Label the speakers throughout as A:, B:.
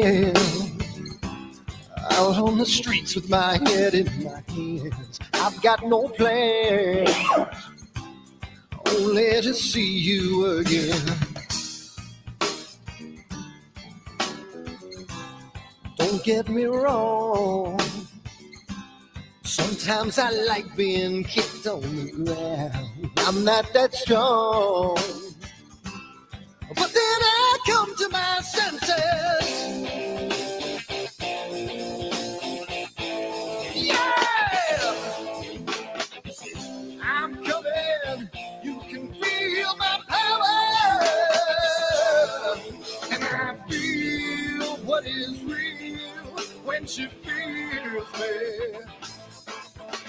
A: am, out on the streets with my head in my hands. I've got no plan, only to see you again. Don't get me wrong, sometimes I like being kicked on the ground. I'm not that strong, but then I come to my senses. Yeah, I'm coming. You can feel my power, and I feel what is real when she feels me.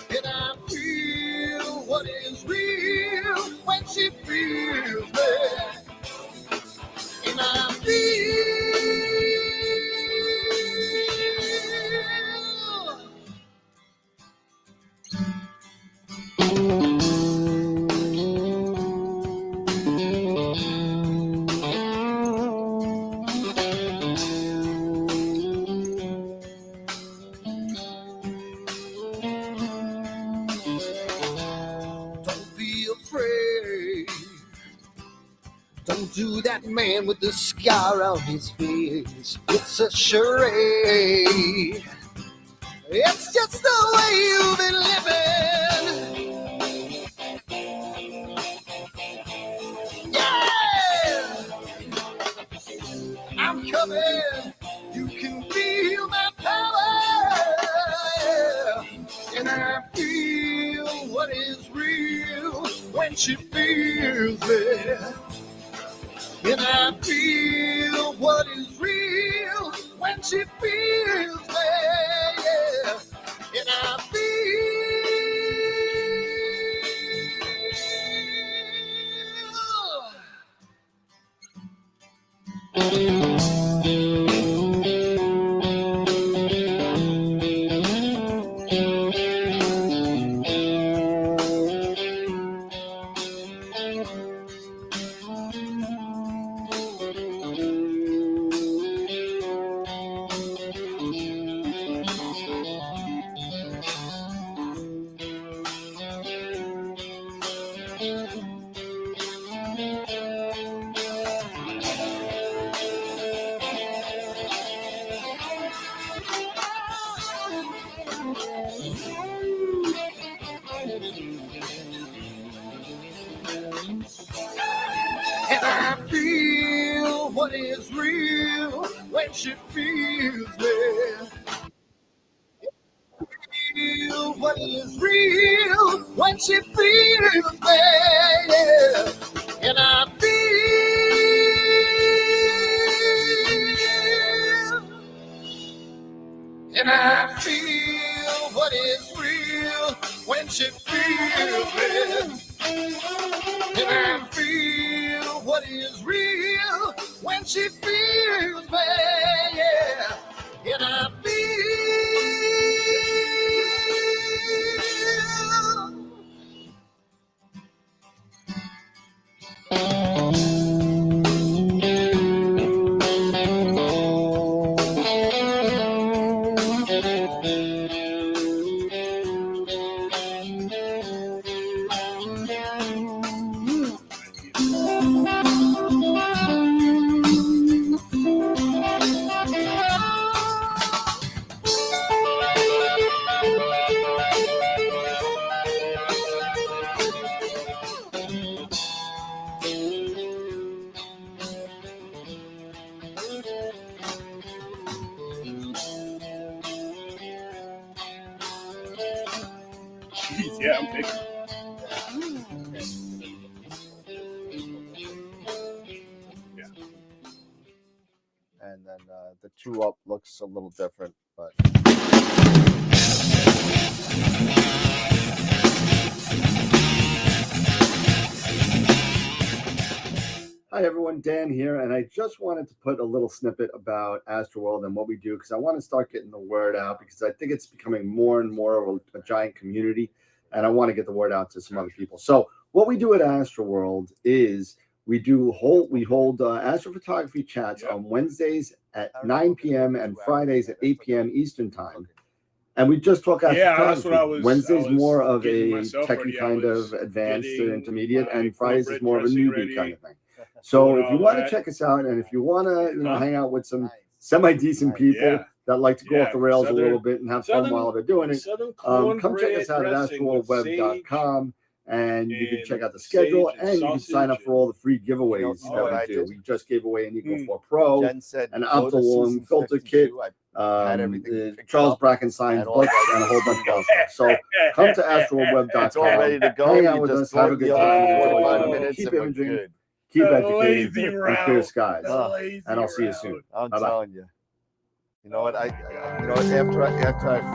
A: And I feel what is real when she feels me. And I feel don't be afraid. Don't do that man with the scar on his face. It's a charade. It's just the way you've been living. Yeah, I'm coming. You can feel my power, and I feel what is real when she feels me. And I feel what is real when she feels me. Yeah. And I feel what is real when she feels me. Feel what is real when she feels me. Yeah. And I feel what is real when she feels me. And I feel what is real when she feels me. Yeah. And I
B: Jeez, yeah, I'm big.
C: And then the 2 Up looks a little different, but hi everyone, Dan here, and I just wanted to put a little snippet about Astroworld and what we do because I want to start getting the word out because I think it's becoming more and more of a giant community, and I want to get the word out to some other people. So what we do at Astroworld is we hold astrophotography chats on Wednesdays at 9 p.m. and Fridays at 8 p.m. Eastern Time. And we just talk
B: Yeah,
C: astrophotography.
B: that's what I was.
C: Wednesday's
B: I was
C: more of
B: getting
C: a
B: myself
C: techie
B: ready. I
C: kind
B: was
C: of advanced to
B: getting
C: intermediate,
B: my
C: and Fridays is
B: cornbread
C: more of a
B: dressing
C: newbie
B: ready,
C: kind of thing. So
B: doing
C: if you
B: all
C: want to
B: that.
C: check us out, and if you want to,
B: Huh?
C: hang out with some semi-decent people
B: Yeah.
C: that like to go off the rails a little bit and have fun
B: Southern-
C: while they're doing it,
B: Southern
C: come check us out at
B: cornbread dressing with sage
C: astroworldweb.com, and you can
B: and
C: check out the schedule,
B: sage and
C: and you can sign up
B: sausage
C: for all the free giveaways
D: You know what
C: that
D: I
C: we do.
D: did?
C: We just gave away an Eagle
B: Hmm.
C: 4 Pro,
D: Jen said,
C: an
D: go to
C: Optilong
D: season
C: filter
D: 52.
C: kit,
D: I had everything
C: the
D: picked
C: Charles
D: up,
C: Brackenstein's
D: and all I
C: books,
D: gotta
C: and a
D: do
C: whole
D: is
C: bunch of
D: go.
C: other stuff. So come to astroworldweb.com.
D: It's all ready to go.
C: Hang out
D: You
C: with
D: just
C: us,
D: throw
C: have a
D: it in
C: good
D: the
C: time,
D: oven for
C: enjoy
D: 45
C: it,
D: minutes,
C: keep
D: and we're
C: imaging,
D: good.
C: keep
B: The
C: educated,
B: lazy
C: and clear
B: route.
C: skies.
B: The lazy
C: And I'll see you
B: route.
C: soon.
D: I'm
C: Bye-bye.
D: telling you. You know what? After I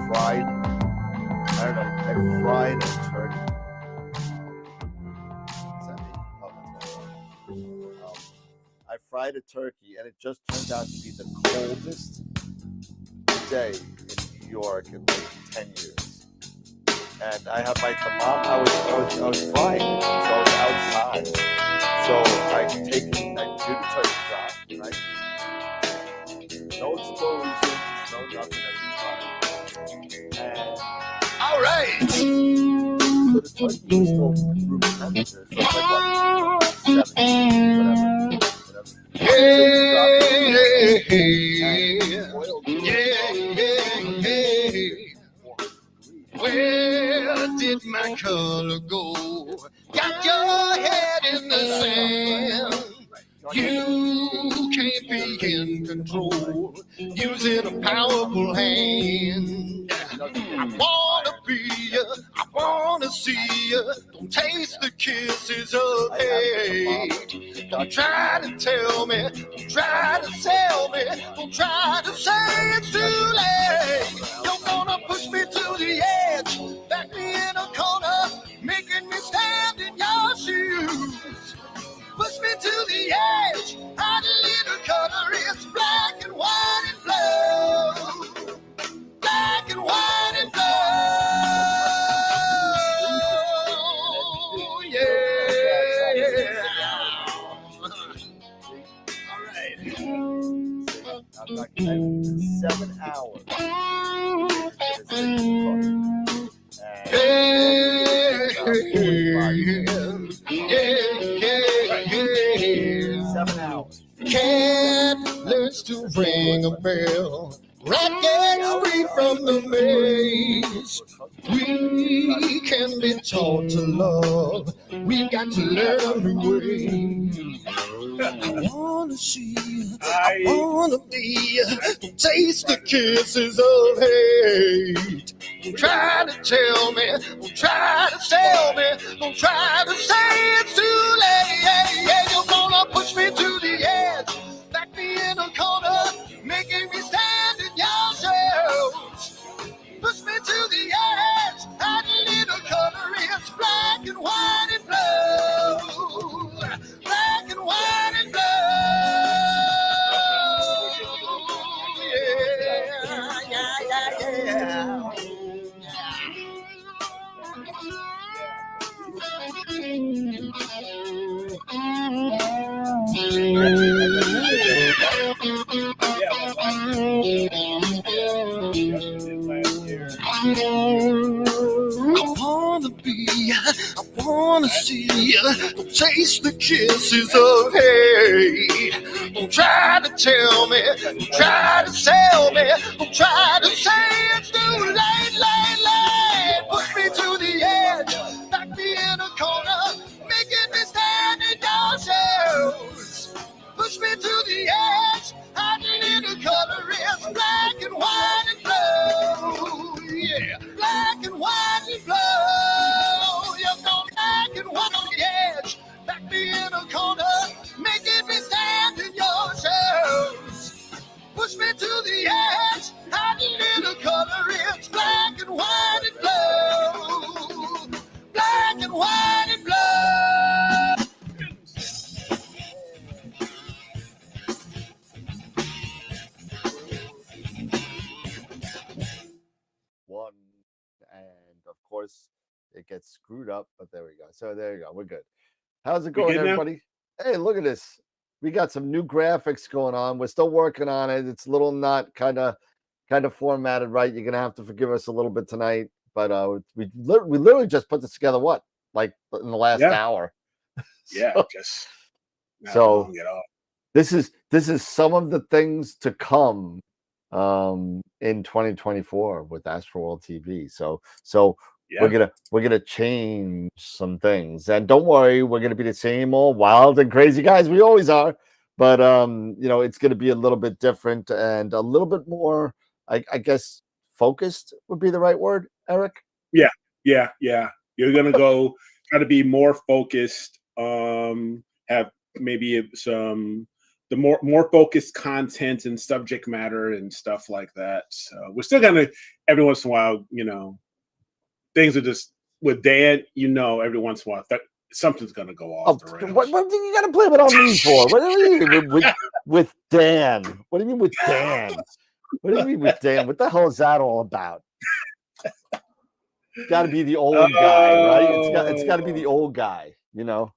D: fried, I don't know, I fried a turkey. Is that me? Oh, that's my phone. I fried a turkey, and it just turned out to be the coldest day in New York in like 10 years. And I have my thermometer. I was frying, so I was outside. So I do the turkey drop, right? No explosions, no nothing every time. And
A: All right.
D: so the turkey was still room temperature, so it's like what, 70, whatever.
A: Hey,
D: And oil
A: where did my color go? Got your head in the sand. You can't be in control, using a powerful hand. I wanna be you, I wanna see you. Don't taste the kisses of hate. Don't try to tell me, don't try to sell me, don't try to say it's too late. You're gonna push me to the edge, back me in a corner, making me stand in your shoes. Push me to the edge, hide a little color, it's black and white and blue. Black and white and blue, yeah. All right.
D: I'm not kidding. 7 hours.
A: Yeah.
D: 7 hours.
A: Cat learns to ring a bell. Rat gets free from the maze. We can be taught to love. We've got to learn a new way. I wanna see you. I wanna be you. Don't taste the kisses of hate. Don't try to tell me. Don't try to sell me. Don't try to say it's too late. Yeah, you're gonna push me to the edge. Back me in a corner, making me stand in your shadows. Push me to the edge, add a little color, it's black and white and blue. Black and white and blue. Yeah. I wanna be, I wanna see, don't taste the kisses of hate. Don't try to tell me, don't try to sell me, don't try to say it's too late, late. Push me to the edge, back me in a corner, making me stand in your shoes. Push me to the edge, hide a little color, it's black and white and blue. Yeah, black and white and blue. You're going black and white on the edge, back me in a corner, making me stand in your shoes. Push me to the edge, hide a little color, it's black and white and blue. Black and white and blue.
D: One, and of course it gets screwed up, but there we go. So there you go, we're good. How's it
B: We
D: going,
B: good now?
D: everybody? Hey, look at this.
C: We got some new graphics going on. We're still working on it. It's a little not kind of formatted right. You're gonna have to forgive us a little bit tonight. But we literally just put this together. What, like in the last hour?
B: Yeah,
C: So,
B: just not
C: so
B: long at all.
C: this is some of the things to come in 2024 with Astroworld TV. So
B: Yeah.
C: we're gonna change some things, and don't worry, we're gonna be the same old wild and crazy guys we always are. But you know, it's gonna be a little bit different and a little bit more, I guess, focused would be the right word, Eric.
B: Yeah. You're gonna go try to be more focused. Have maybe some the more focused content and subject matter and stuff like that. So we're still gonna every once in a while, you know, things are just with Dan. You know, every once in a while that something's gonna go off the rails.
C: What do you got to blame it on me for? What do you mean with Dan? What do you mean with Dan? What do you mean with Dan? What the hell is that all about? It's got to be the old guy, right? It's got to be the old guy, you know.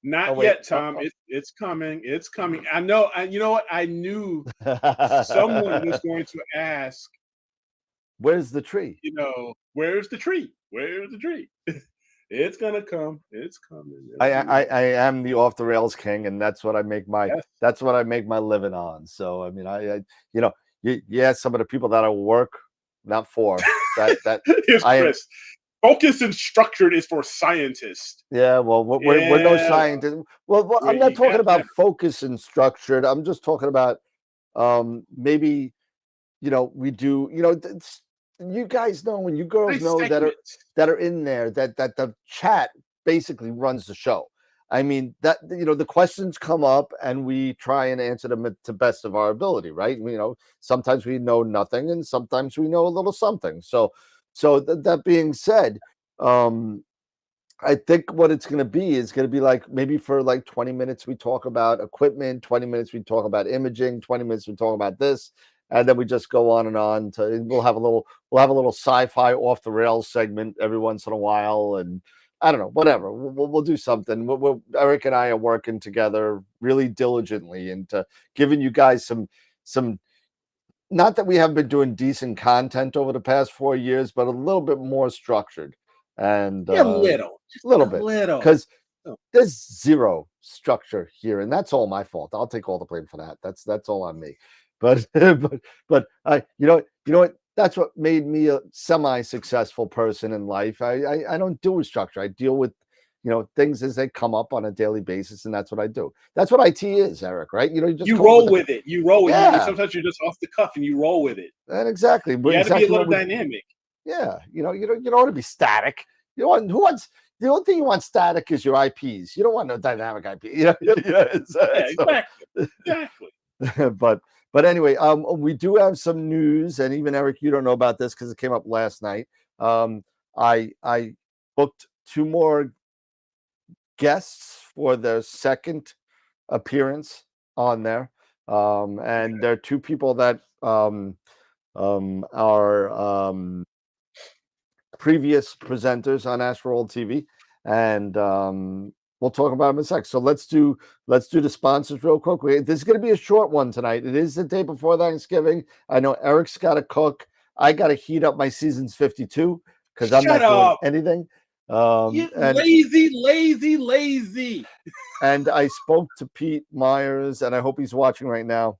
B: Not yet, Tom. It's coming. It's coming. I know. And you know what? I knew someone was going to ask.
C: Where's the tree?
B: You know, where's the tree? Where's the tree? It's gonna come. It's coming.
C: I am the off the rails king, and that's what I make my that's what I make my living on. So I mean, I you know, you ask some of the people that I work not for that
B: Here's Chris. Focused and structured is for scientists.
C: Yeah, well, we're no scientists. Well, I'm not talking about focus and structured. I'm just talking about maybe, you know, we do, you know, you guys know, and you girls know that are in there that the chat basically runs the show. I mean, that, you know, the questions come up and we try and answer them to best of our ability, right? You know, sometimes we know nothing and sometimes we know a little something. So that being said, I think what it's going to be is going to be like maybe for like 20 minutes we talk about equipment, 20 minutes we talk about imaging, 20 minutes we talk about this, and then we just go on and on to we'll have a little sci-fi off the rails segment every once in a while, and I don't know, whatever. We'll do something. Eric and I are working together really diligently into giving you guys some. Not that we haven't been doing decent content over the past 4 years, but a little bit more structured and
B: a little bit,
C: because there's zero structure here, and that's all my fault. I'll take all the blame for that. That's all on me. But I, you know what? That's what made me a semi-successful person in life. I don't do a structure. I deal with, you know, things as they come up on a daily basis, and that's what I do. That's what IT is, Eric, right? You know,
B: you roll with it. You roll with it. Sometimes you're just off the cuff and you roll with it.
C: And exactly.
B: You got to be a little dynamic.
C: Yeah, you don't want to be static. You know, who wants the only thing you want static is your IPs. You don't want no dynamic IP. Exactly. But anyway, we do have some news, and even Eric, you don't know about this because it came up last night. I booked 2 more guests for their second appearance on there, and there are 2 people that are previous presenters on Astroworld TV, and we'll talk about them in a sec. So let's do the sponsors real quick. This is going to be a short one tonight. It is the day before Thanksgiving. I know Eric's got to cook. I got to heat up my Seasons 52 because I'm not doing anything.
B: Lazy.
C: And I spoke to Pete Myers, and I hope he's watching right now.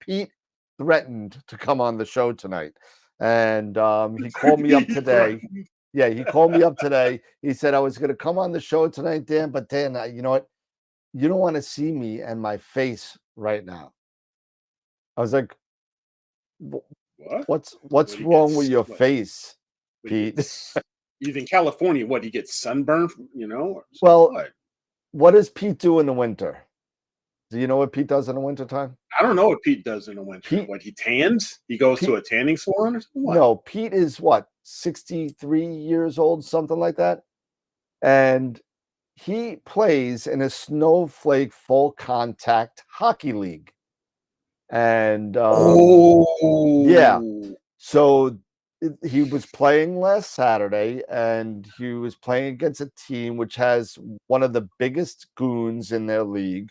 C: Pete threatened to come on the show tonight, and he called me up today. Yeah, he called me up today. He said I was going to come on the show tonight, Dan, but Dan, you know what? You don't want to see me and my face right now. I was like, what's wrong with your face, Pete?
B: He's in California. What, he gets sunburned? You know?
C: Well, what does Pete do in the winter? Do you know what Pete does in the wintertime?
B: I don't know what Pete does in the winter. What, he tans? He goes to a tanning salon or something? What?
C: No, Pete is what, 63 years old, something like that. And he plays in a snowflake full contact hockey league. And yeah. So
D: he was playing last Saturday, and he was playing against a team which has one of the biggest goons in their league,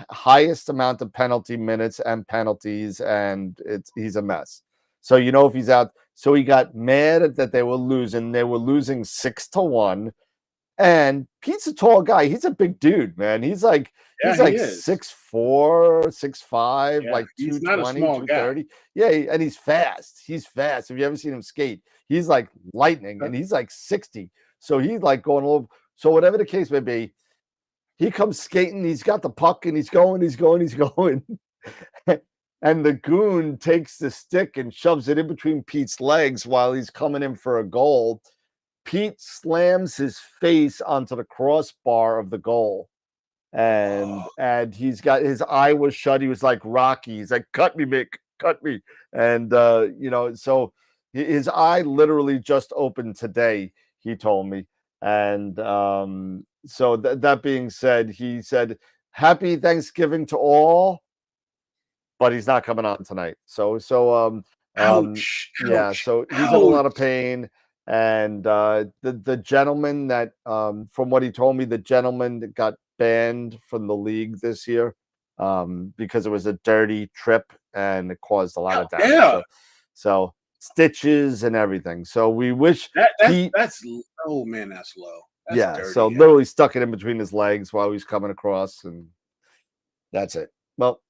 D: highest amount of penalty minutes and penalties, and he's a mess. So if he's out, so he got mad that they were losing. They were losing 6-1. And Pete's a tall guy. He's a big dude, man. He's like
B: Yeah,
D: he's
B: he
D: like
B: is.
D: 6'4", 6'5",
B: Yeah,
D: like
B: he's not a
D: 220,
B: small guy.
D: 230. Yeah, and he's fast. He's fast. Have you ever seen him skate? He's like lightning, and he's like 60. So he's like going all over. So whatever the case may be, he comes skating. He's got the puck, and he's going. And the goon takes the stick and shoves it in between Pete's legs while he's coming in for a goal. Pete slams his face onto the crossbar of the goal, and he's got his eye was shut. He was like Rocky. He's like, "Cut me, Mick, cut me!" And so his eye literally just opened today. He told me, and so that being said, he said, "Happy Thanksgiving to all," but he's not coming on tonight.
B: Ouch.
D: Yeah,
B: Ouch,
D: so he's in a lot
B: ouch.
D: of pain. And the gentleman that, from what he told me, the gentleman that got banned from the league this year because it was a dirty trip and it caused a lot of damage.
B: Yeah.
D: So stitches and everything. So we wish Pete.
B: That's oh man, that's low. That's
D: Yeah.
B: dirty,
D: So literally stuck it in between his legs while he was coming across, and that's it. Well.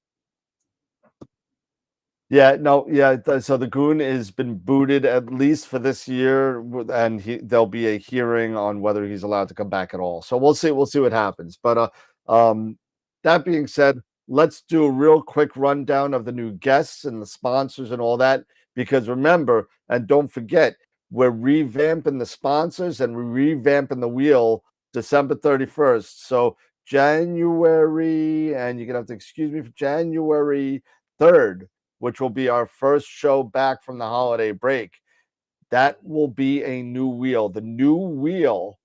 D: Yeah, no, yeah. So the goon has been booted at least for this year, and there'll be a hearing on whether he's allowed to come back at all. So we'll see. We'll see what happens. But that being said, let's do a real quick rundown of the new guests and the sponsors and all that. Because remember, and don't forget, we're revamping the sponsors and we're revamping the wheel December 31st. So January, and you're gonna have to excuse me for January 3rd. Which will be our first show back from the holiday break. That will be a new wheel. The new wheel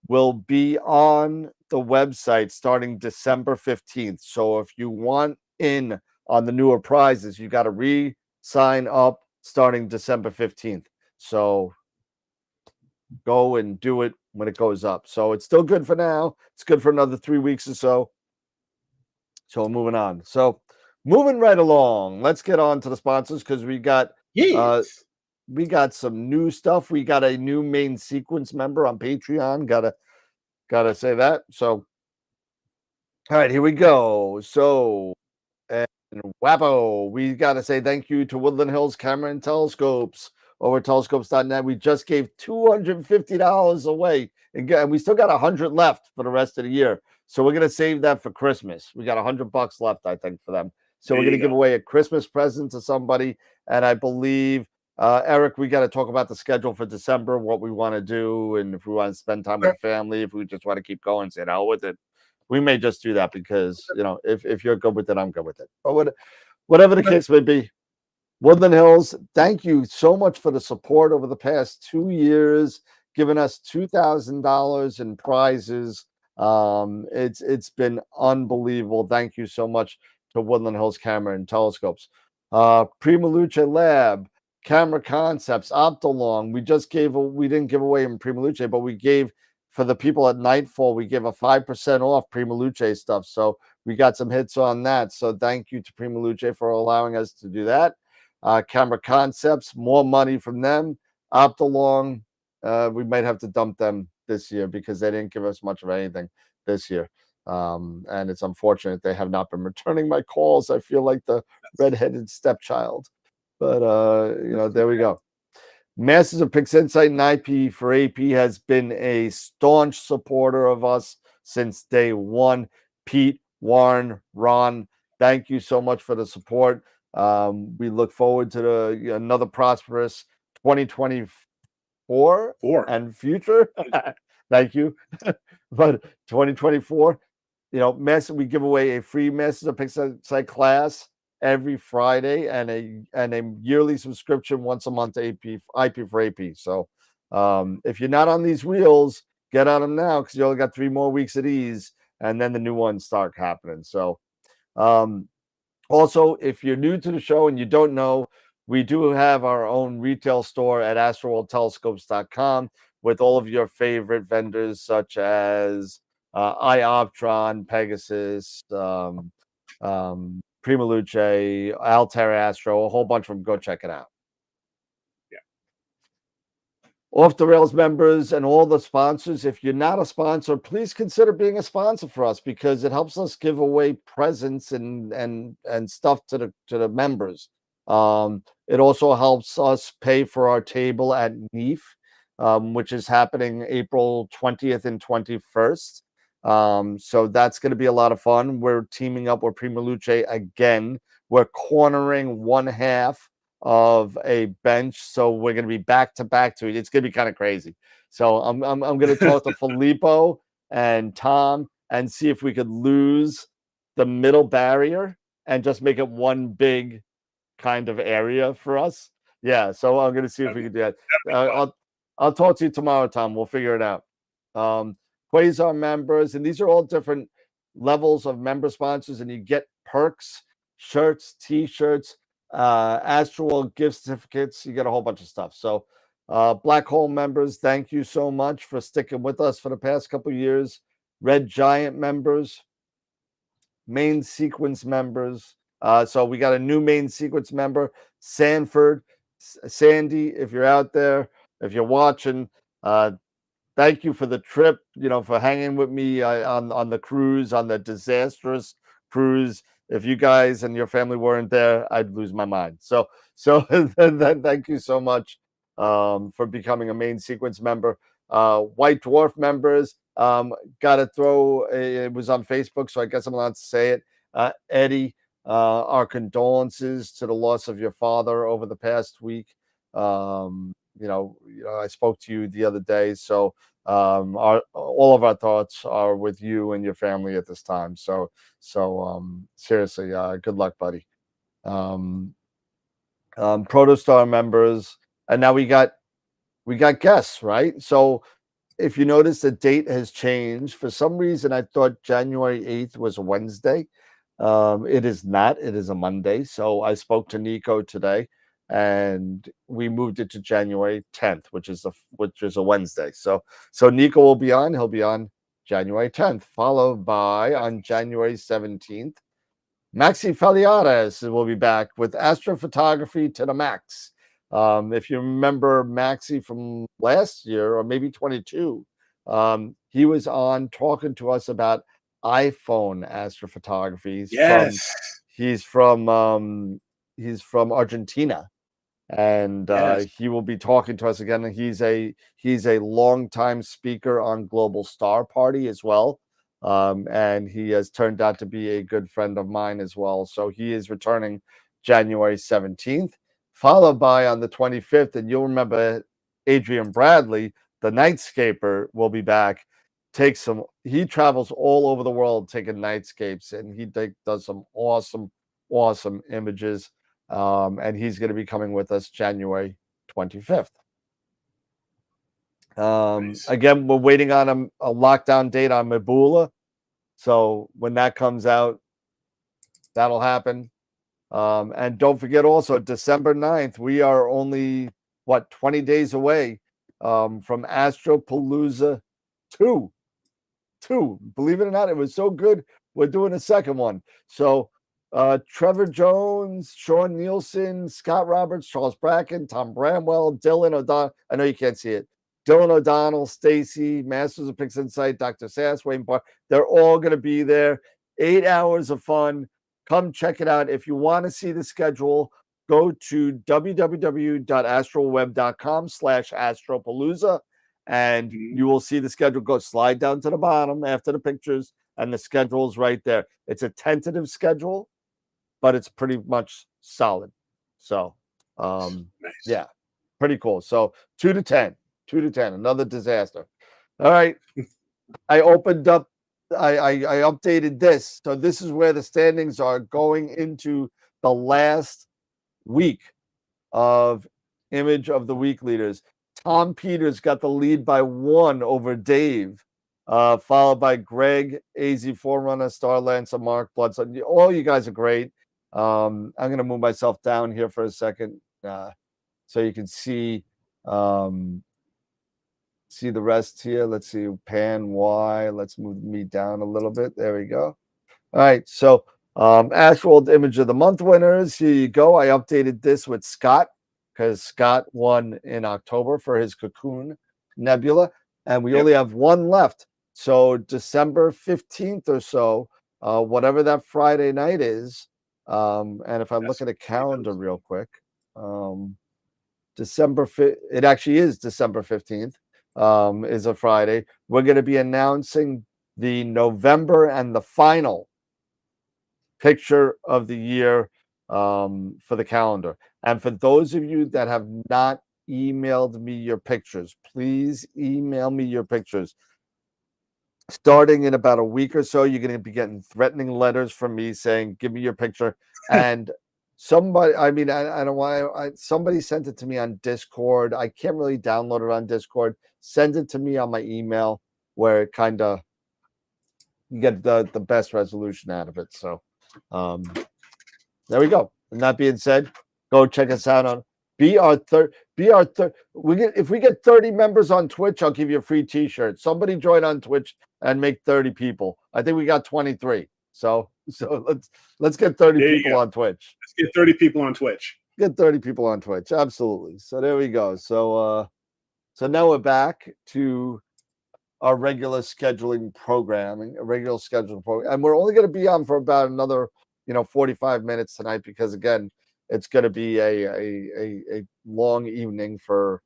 D: will be on the website starting December 15th. So if you want in on the newer prizes, you got to re-sign up starting December 15th. So go and do it when it goes up. So it's still good for now. It's good for another 3 weeks or so. So moving on. So moving right along, let's get on to the sponsors because we got some new stuff. We got a new main sequence member on Patreon. Gotta say that. So, all right, here we go. So, and Wappo, we gotta say thank you to Woodland Hills Camera and Telescopes over at telescopes.net. We just gave $250 away, and we still got 100 left for the rest of the year. So we're gonna save that for Christmas. We got $100 left, I think, for them. So we're going to give away a Christmas present to somebody. And I believe, Eric, we got to talk about the schedule for December, what we want to do, and if we want to spend time with the family, if we just want to keep going, say hell with it. We may just do that because, if you're good with it, I'm good with it. But whatever the case may be, Woodland Hills, thank you so much for the support over the past 2 years, giving us $2,000 in prizes. It's been unbelievable. Thank you so much to Woodland Hills Camera and Telescopes. Prima Luce Lab, Camera Concepts, Optolong. We didn't give away in Prima Luce, but we gave for the people at Nightfall, we gave a 5% off Prima Luce stuff. So we got some hits on that. So thank you to Prima Luce for allowing us to do that. Camera Concepts, more money from them. Optolong, we might have to dump them this year because they didn't give us much of anything this year. And it's unfortunate they have not been returning my calls. I feel like the redheaded stepchild, but there we go. Masters of PixInsight and IP for AP has been a staunch supporter of us since day one. Pete, Warren, Ron, thank you so much for the support. We look forward to another prosperous 2024 and future. Thank you. But 2024, we give away a free Masters of PixInsight class every Friday and a yearly subscription once a month to IP for AP. So if you're not on these wheels, get on them now because you only got 3 more weeks of these, and then the new ones start happening. So also, if you're new to the show and you don't know,
E: We do have our own retail store at astroworldtelescopes.com with all of your favorite vendors such as iOptron, Pegasus, Prima Luce, Altera Astro, a whole bunch of them. Go check it out. Off the Rails members and all the sponsors, if you're not a sponsor, please consider being a sponsor for us because it helps us give away presents and stuff to the members. It also helps us pay for our table at NEAF, which is happening April 20th and 21st. So that's going to be a lot of fun. We're teaming up with Prima Luce again. We're cornering one half of a bench, so we're going to be back to back to it. It's going to be kind of crazy. So I'm going to talk to Filippo and Tom and see if we could lose the middle barrier and just make it one big kind of area for us. Yeah, so I'm going to see if we can do that. I'll talk to you tomorrow, Tom. We'll figure it out. Quasar members, and these are all different levels of member sponsors, and you get perks, shirts, T-shirts, Astroworld gift certificates. You get a whole bunch of stuff. So Black Hole members, thank you so much for sticking with us for the past couple of years. Red Giant members, main sequence members. So we got a new main sequence member, Sanford. Sandy, if you're out there, if you're watching, thank you for the trip, for hanging with me on the cruise, on the disastrous cruise. If you guys and your family weren't there, I'd lose my mind. So thank you so much for becoming a main sequence member. White Dwarf members, got to throw, it was on Facebook, so I guess I'm allowed to say it. Eddie, our condolences to the loss of your father over the past week. I spoke to you the other day, so all of our thoughts are with you and your family at this time. So seriously, good luck, buddy. Protostar members, and now we got guests, right? So if you notice, the date has changed. For some reason, I thought January 8th was a Wednesday. It is not. It is a Monday. So I spoke to Nico today, and we moved it to January 10th, which is a Wednesday. So Nico will be on. He'll be on January 10th, followed by on January 17th, Maxi Faliares will be back with astrophotography to the max. If you remember Maxi from last year or maybe 22, he was on talking to us about iPhone astrophotography. He's from Argentina, and he will be talking to us again. He's a longtime speaker on Global Star Party as well, and he has turned out to be a good friend of mine as well. So he is returning January 17th, followed by on the 25th, and you'll remember Adrian Bradley, the Nightscaper, will be back. He travels all over the world taking nightscapes, and he does some awesome images. And he's going to be coming with us January 25th. Nice. Again, we're waiting on a lockdown date on Mabula. So when that comes out, that'll happen. And don't forget also, December 9th, we are only, 20 days away from Astropalooza 2. Believe it or not, it was so good, we're doing a second one. So Trevor Jones, Sean Nielsen, Scott Roberts, Charles Bracken, Tom Bramwell, Dylan O'Donnell. I know you can't see it. Dylan O'Donnell, Stacy, Masters of Pix Insight, Dr. Sass, Wayne Park. They're all going to be there. 8 hours of fun. Come check it out. If you want to see the schedule, go to www.astroweb.com/astropalooza, and you will see the schedule. Go slide down to the bottom after the pictures, and the schedule is right there. It's a tentative schedule, but it's pretty much solid. So, nice. Yeah, pretty cool. So 2 to 10, another disaster. All right. I opened up, I updated this. So this is where the standings are going into the last week of Image of the Week leaders. Tom Peters got the lead by 1 over Dave, followed by Greg, AZ Forerunner, Starlancer, Mark Bloodson. All you guys are great. I'm going to move myself down here for a second. so you can see see the rest here. Let's see, pan Y. Let's move me down a little bit. There we go. All right, so Astroworld image of the month winners. Here you go. I updated this with Scott because Scott won in October for his Cocoon Nebula, and we only have one left. So December 15th or so, whatever that Friday night is. And if I look at a calendar real quick, it actually is December 15th, is a Friday. We're going to be announcing the November and the final picture of the year for the calendar. And for those of you that have not emailed me your pictures, please email me your pictures. Starting in about a week or so, you're going to be getting threatening letters from me saying, give me your picture. And somebody, I mean, I don't want somebody sent it to me on Discord. I can't really download it on Discord. Send it to me on my email where it kind of, you get the best resolution out of it. So there we go. And that being said, go check us out on if we get 30 members on Twitch, I'll give you a free t-shirt. Somebody join on Twitch and make 30 people. I think we got 23. So let's get 30 people on Twitch.
B: Let's get 30 people on Twitch.
E: Get 30 people on Twitch. Absolutely. So there we go. So now we're back to our regular scheduling programming, and we're only going to be on for about another 45 minutes tonight because again, it's going to be a long evening for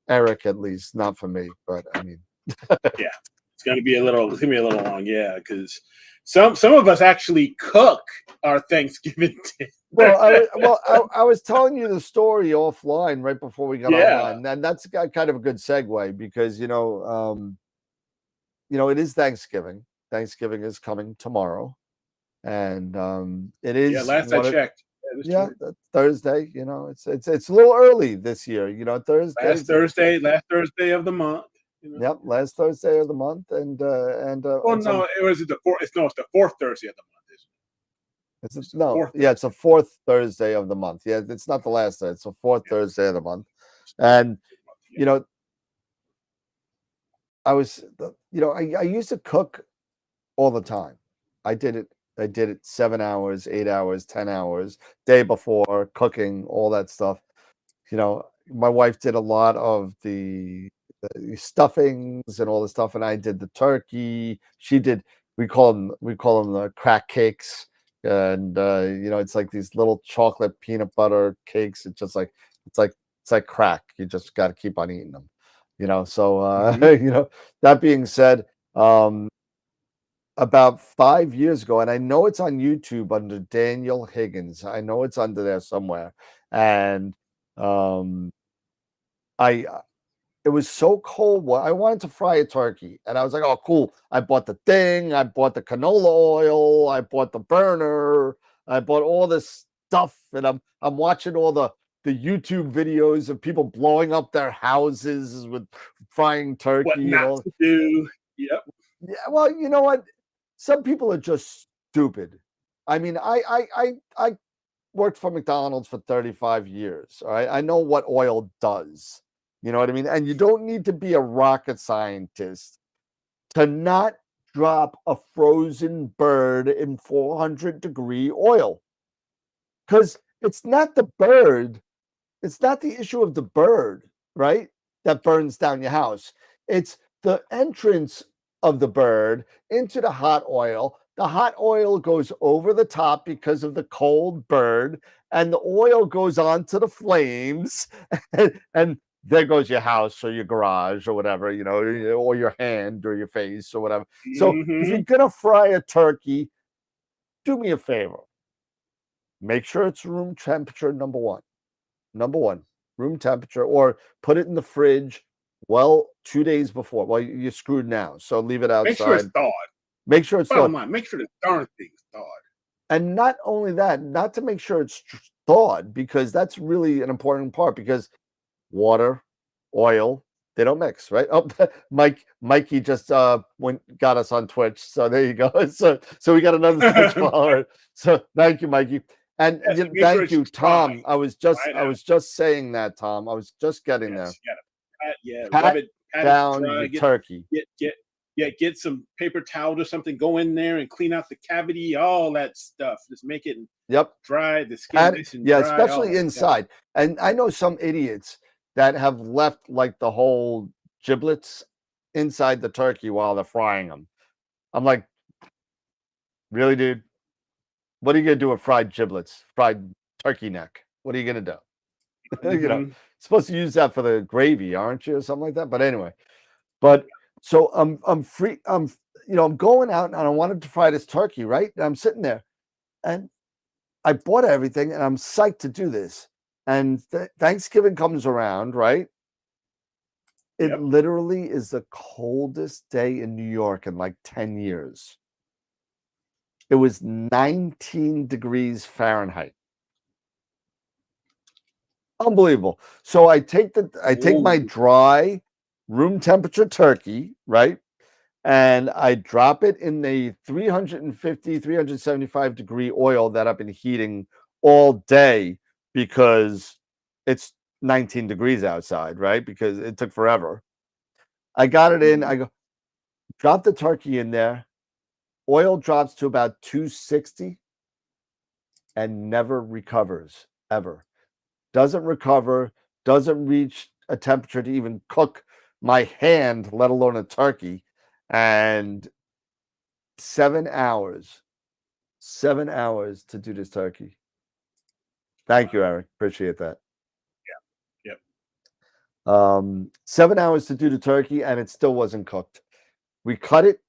E: Eric, at least, not for me. But I mean,
B: yeah, it's going to be a little long, yeah, because some of us actually cook our Thanksgiving dinner.
E: I was telling you the story offline right before we got online, and that's got kind of a good segue because it is Thanksgiving. Thanksgiving is coming tomorrow, and it is.
B: Yeah, last I checked.
E: Yeah, Thursday. It's a little early this year. Thursday.
B: Last Thursday of the month.
E: Yep, last Thursday of the month, and
B: no, it was the fourth. It's the fourth Thursday of the month.
E: It's the fourth Thursday of the month. Yeah, it's not the last day. It's the fourth Thursday of the month, and I used to cook all the time. I did it 7 hours, 8 hours, 10 hours, day before, cooking, all that stuff. My wife did a lot of the stuffings and all the stuff, and I did the turkey. She did, we call them the crack cakes. And it's like these little chocolate peanut butter cakes. It's like crack. You just got to keep on eating them. So that being said, about 5 years ago, and I know it's on YouTube under Daniel Higgins. I know it's under there somewhere. And it was so cold. I wanted to fry a turkey, and I was like, "Oh, cool!" I bought the thing. I bought the canola oil. I bought the burner. I bought all this stuff, and I'm watching all the YouTube videos of people blowing up their houses with frying turkey.
B: What not to do? Yep.
E: Yeah. Well, you know what? Some people are just stupid. I mean, I worked for McDonald's for 35 years. All right, I know what oil does. You know what I mean? And you don't need to be a rocket scientist to not drop a frozen bird in 400-degree oil. Because it's not the bird. It's not the issue of the bird, right? That burns down your house. It's the entrance of the bird into the hot oil. The hot oil goes over the top because of the cold bird, and the oil goes onto the flames, and there goes your house or your garage or whatever, or your hand or your face or whatever. So if you're going to fry a turkey, do me a favor. Make sure it's room temperature, number one. Number one, room temperature, or put it in the fridge 2 days before. Well, you're screwed now, so leave it outside.
B: Make sure it's thawed.
E: Make sure it's thawed.
B: Make sure the darn thing's thawed.
E: And not only that, not to make sure it's thawed, because that's really an important part, because water, oil, they don't mix, right? Oh, Mikey just got us on Twitch, so there you go. So we got another Twitch follower. So thank you, Mikey. And
B: Yes,
E: you-
B: make sure
E: thank
B: it's
E: you,
B: dry.
E: Tom. I was just
B: Dry
E: saying that, Tom. I was just getting there.
B: Yes, you gotta pat,
E: Pat
B: rub it, pat
E: down
B: it dry,
E: your turkey.
B: get some paper towels or something, go in there and clean out the cavity, all that stuff. Just make it
E: Yep.
B: dry, the skin
E: And
B: nice and
E: yeah,
B: dry, all
E: especially
B: that stuff.
E: inside. And I know some idiots that have left like the whole giblets inside the turkey while they're frying them. I'm like, really, dude? What are you gonna do with fried giblets, fried turkey neck? What are you gonna do? You know,
B: Mhm.
E: supposed to use that for the gravy, aren't you, or something like that? But anyway, but so I'm free. I'm going out and I wanted to fry this turkey, right? And I'm sitting there, and I bought everything, and I'm psyched to do this. And Thanksgiving comes around, right? It
B: Yep.
E: literally is the coldest day in New York in like 10 years. It was 19 degrees Fahrenheit. Unbelievable. So I take my
B: Ooh.
E: dry room temperature turkey, right? And I drop it in the 350, 375 degree oil that I've been heating all day because it's 19 degrees outside, right? Because it took forever. I got it in. I go, drop the turkey in there. Oil drops to about 260 and never recovers ever. Doesn't recover, doesn't reach a temperature to even cook my hand, let alone a turkey. And 7 hours to do this turkey. Thank you, Eric. Appreciate that.
B: Yep.
E: 7 hours to do the turkey, and it still wasn't cooked. We cut it.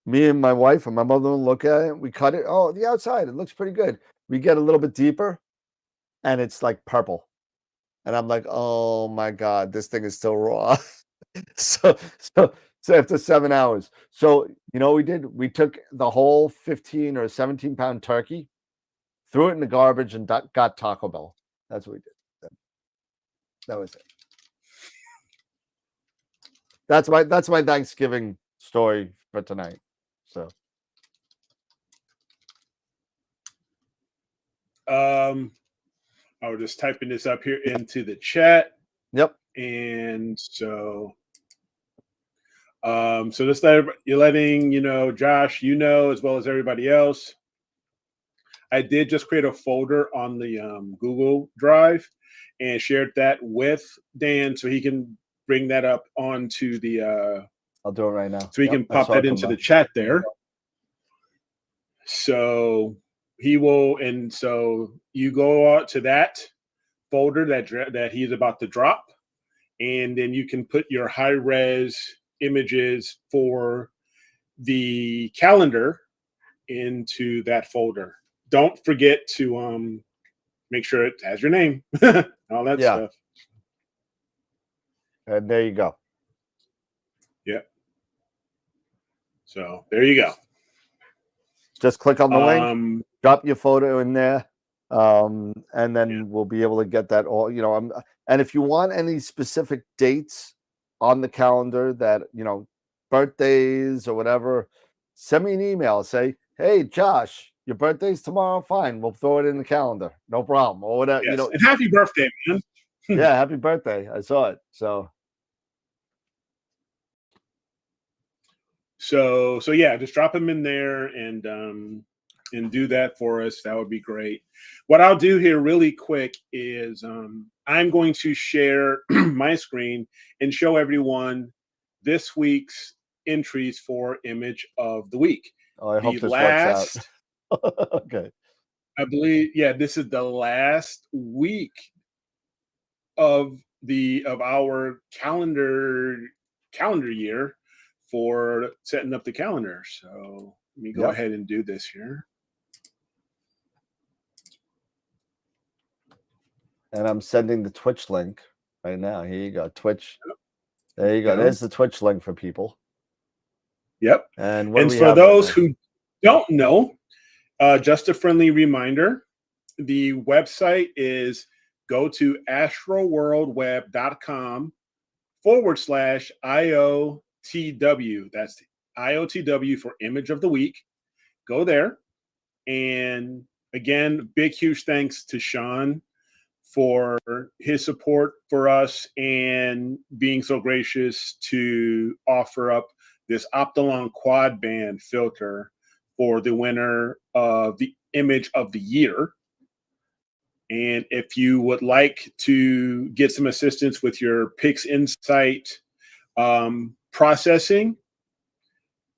E: Me and my wife and my mother look at it. We cut it. Oh, the outside, it looks pretty good. We get a little bit deeper, and it's like purple. And I'm like, oh my God, this thing is still raw. so after 7 hours. So you know what we did? We took the whole 15 or 17-pound turkey, threw it in the garbage, and got Taco Bell. That's what we did. That was it. That's my Thanksgiving story for tonight. So
B: I was just typing this up here into the chat.
E: yep.
B: And so just you're letting Josh, as well as everybody else. I did just create a folder on the Google Drive and shared that with Dan so he can bring that up onto the
E: I'll do it right now.
B: so he can pop that into the chat there. So he will, and so you go out to that folder that he's about to drop, and then you can put your high-res images for the calendar into that folder. Don't forget to make sure it has your name, all that stuff.
E: And there you go.
B: Yeah. So there you go.
E: Just click on the link, drop your photo in there, and then we'll be able to get that all. And if you want any specific dates on the calendar that birthdays or whatever, send me an email. Say, hey, Josh, your birthday's tomorrow. Fine, we'll throw it in the calendar. No problem. Or whatever.
B: Yes. And happy birthday, man.
E: Yeah, happy birthday. I saw it.
B: So yeah, just drop them in there and do that for us. That would be great. What I'll do here really quick is I'm going to share my screen and show everyone this week's entries for Image of the Week.
E: Oh, I hope this works out. Okay.
B: I believe, this is the last week of our calendar year for setting up the calendar. So let me go ahead and do this here.
E: And I'm sending the Twitch link right now. Here you go, Twitch. There you go. There's the Twitch link for people.
B: Yep.
E: And
B: for those who don't know, just a friendly reminder, the website is go to astroworldweb.com/IOTW. That's IOTW for Image of the Week. Go there. And again, big, huge thanks to Sean for his support for us and being so gracious to offer up this Optolon quad band filter for the winner of the image of the year. And if you would like to get some assistance with your PixInsight processing,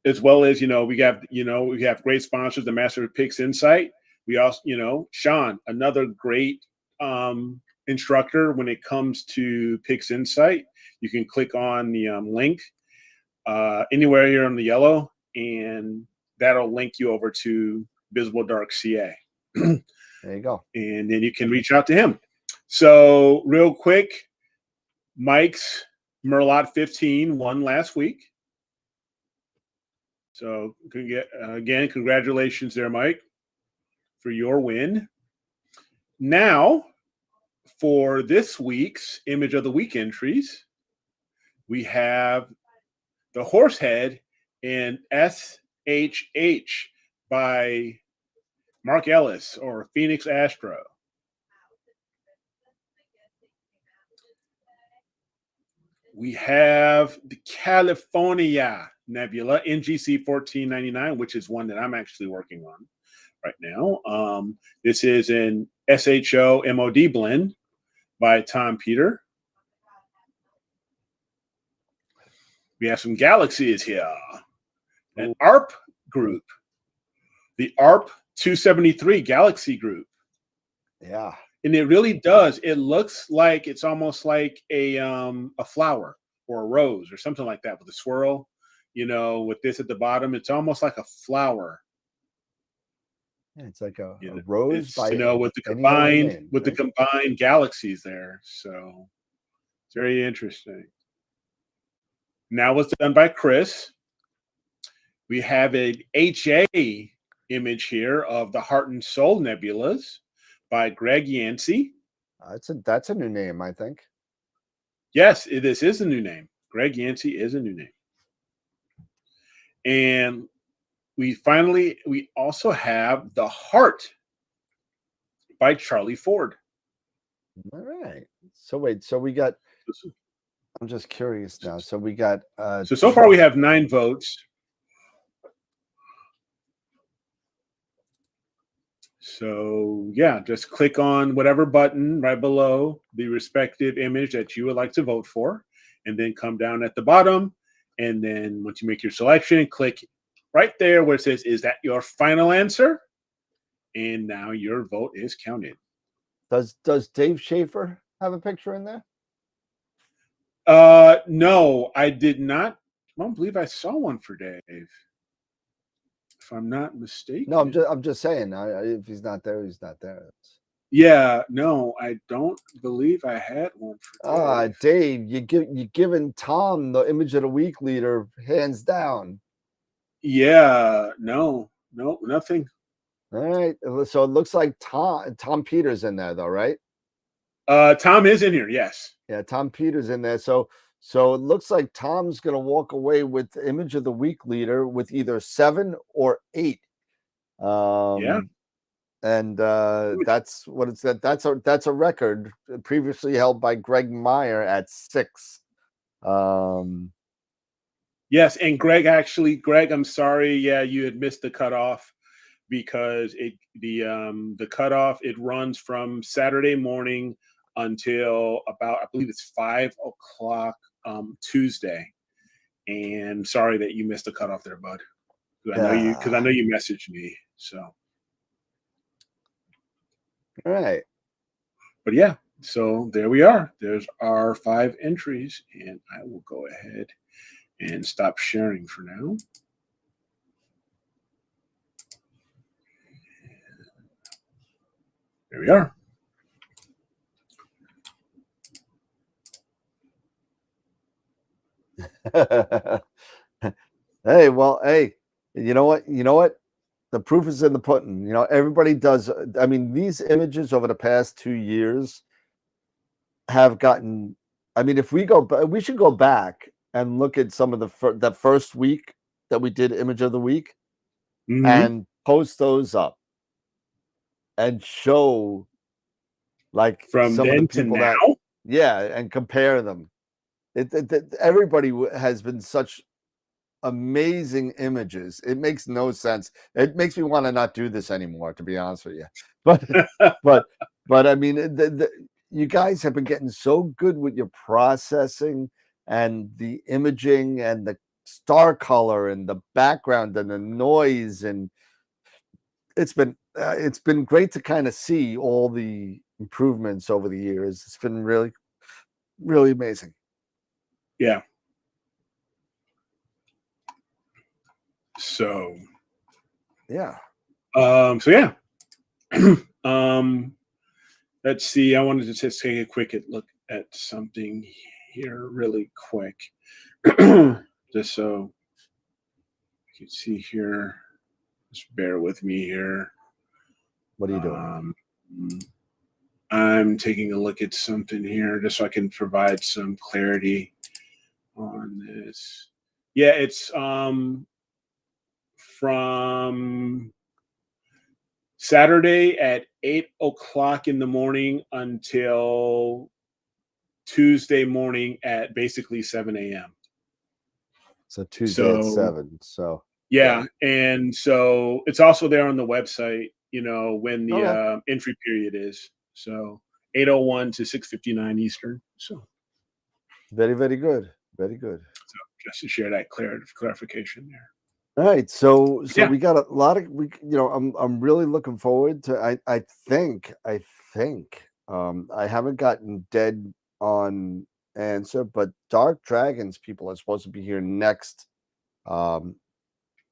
B: as well as, we have great sponsors, the Master of PixInsight. We also, Sean, another great instructor when it comes to PixInsight. You can click on the link anywhere here on the yellow, and that'll link you over to Visible Dark CA.
E: There you go.
B: And then you can reach out to him. So real quick, Mike's Merlot 15 won last week. So again, congratulations there, Mike, for your win. Now, for this week's Image of the Week entries, we have the Horsehead in SHH by Mark Ellis, or Phoenix Astro. We have the California Nebula NGC 1499, which is one that I'm actually working on right now. This is an SHO MOD blend by Tom Peter. We have some galaxies here. An ARP group. The ARP 273 Galaxy Group.
E: Yeah.
B: And it really does. It looks like it's almost like a flower or a rose or something like that with a swirl. With this at the bottom, it's almost like a flower.
E: Yeah, it's like a rose by
B: with the combined galaxies there. So it's very interesting. Now it's done by Chris. We have an HA image here of the Heart and Soul Nebulas by Greg Yancey.
E: That's a new name, I think.
B: Yes, this is a new name. Greg Yancey is a new name. And we also have The Heart by Charlie Ford.
E: All right. So wait, we got, I'm just curious now. So we got
B: so far we have 9 votes. So yeah, just click on whatever button right below the respective image that you would like to vote for, and then come down at the bottom. And then once you make your selection, click right there where it says, "Is that your final answer?" And now your vote is counted.
E: Does Dave Schaefer have a picture in there?
B: No, I did not. I don't believe I saw one for Dave, if I'm not mistaken.
E: No, I'm just saying. If he's not there, he's not there.
B: Yeah, no, I don't believe I had one for Dave.
E: Dave, you're giving Tom the Image of the Week leader hands down.
B: Yeah, no, nothing.
E: All right, so it looks like Tom Peters in there though, right?
B: Tom is in here, yes.
E: Yeah, Tom Peters in there. So it looks like Tom's gonna walk away with the Image of the Week leader with either 7 or 8.
B: Yeah.
E: And that's what it's that. That's a record previously held by Greg Meyer at 6.
B: Yes, and Greg, I'm sorry. Yeah, you had missed the cutoff because the cutoff, it runs from Saturday morning until about, I believe it's 5 o'clock Tuesday. And sorry that you missed the cutoff there, bud. I know you messaged me. So.
E: All right.
B: But yeah, so there we are. There's our 5 entries, and I will go ahead and stop sharing for now. There we are.
E: Hey, you know what? The proof is in the pudding. Everybody does. I mean, these images over the past 2 years have gotten. I mean, if we should go back and look at some of the first week that we did Image of the Week and post those up. and show like
B: From
E: some of the
B: then to
E: people
B: now.
E: and compare them. Everybody has been such amazing images. It makes no sense. It makes me want to not do this anymore, to be honest with you. But but I mean, you guys have been getting so good with your processing and the imaging and the star color and the background and the noise, and it's been great to kind of see all the improvements over the years. It's been really, really amazing.
B: Yeah. So
E: Yeah.
B: so yeah. Let's see. I wanted to just take a quick look at something here really quick. Just so you can see here. Just bear with me here.
E: What are you doing?
B: I'm taking a look at something here just so I can provide some clarity on this. Yeah, it's from Saturday at 8:00 in the morning until Tuesday morning at basically 7 a.m.
E: So Tuesday at
B: So
E: 7. So
B: yeah, and so it's also there on the website, you know, when the
E: Okay.
B: entry period is. So 8:01 to 6:59 Eastern. So
E: very, very good. Very good.
B: just to share that clarification there.
E: All right. So
B: Yeah.
E: we got a lot of I'm really looking forward to I think I haven't gotten dead on answer, but Dark Dragons people are supposed to be here next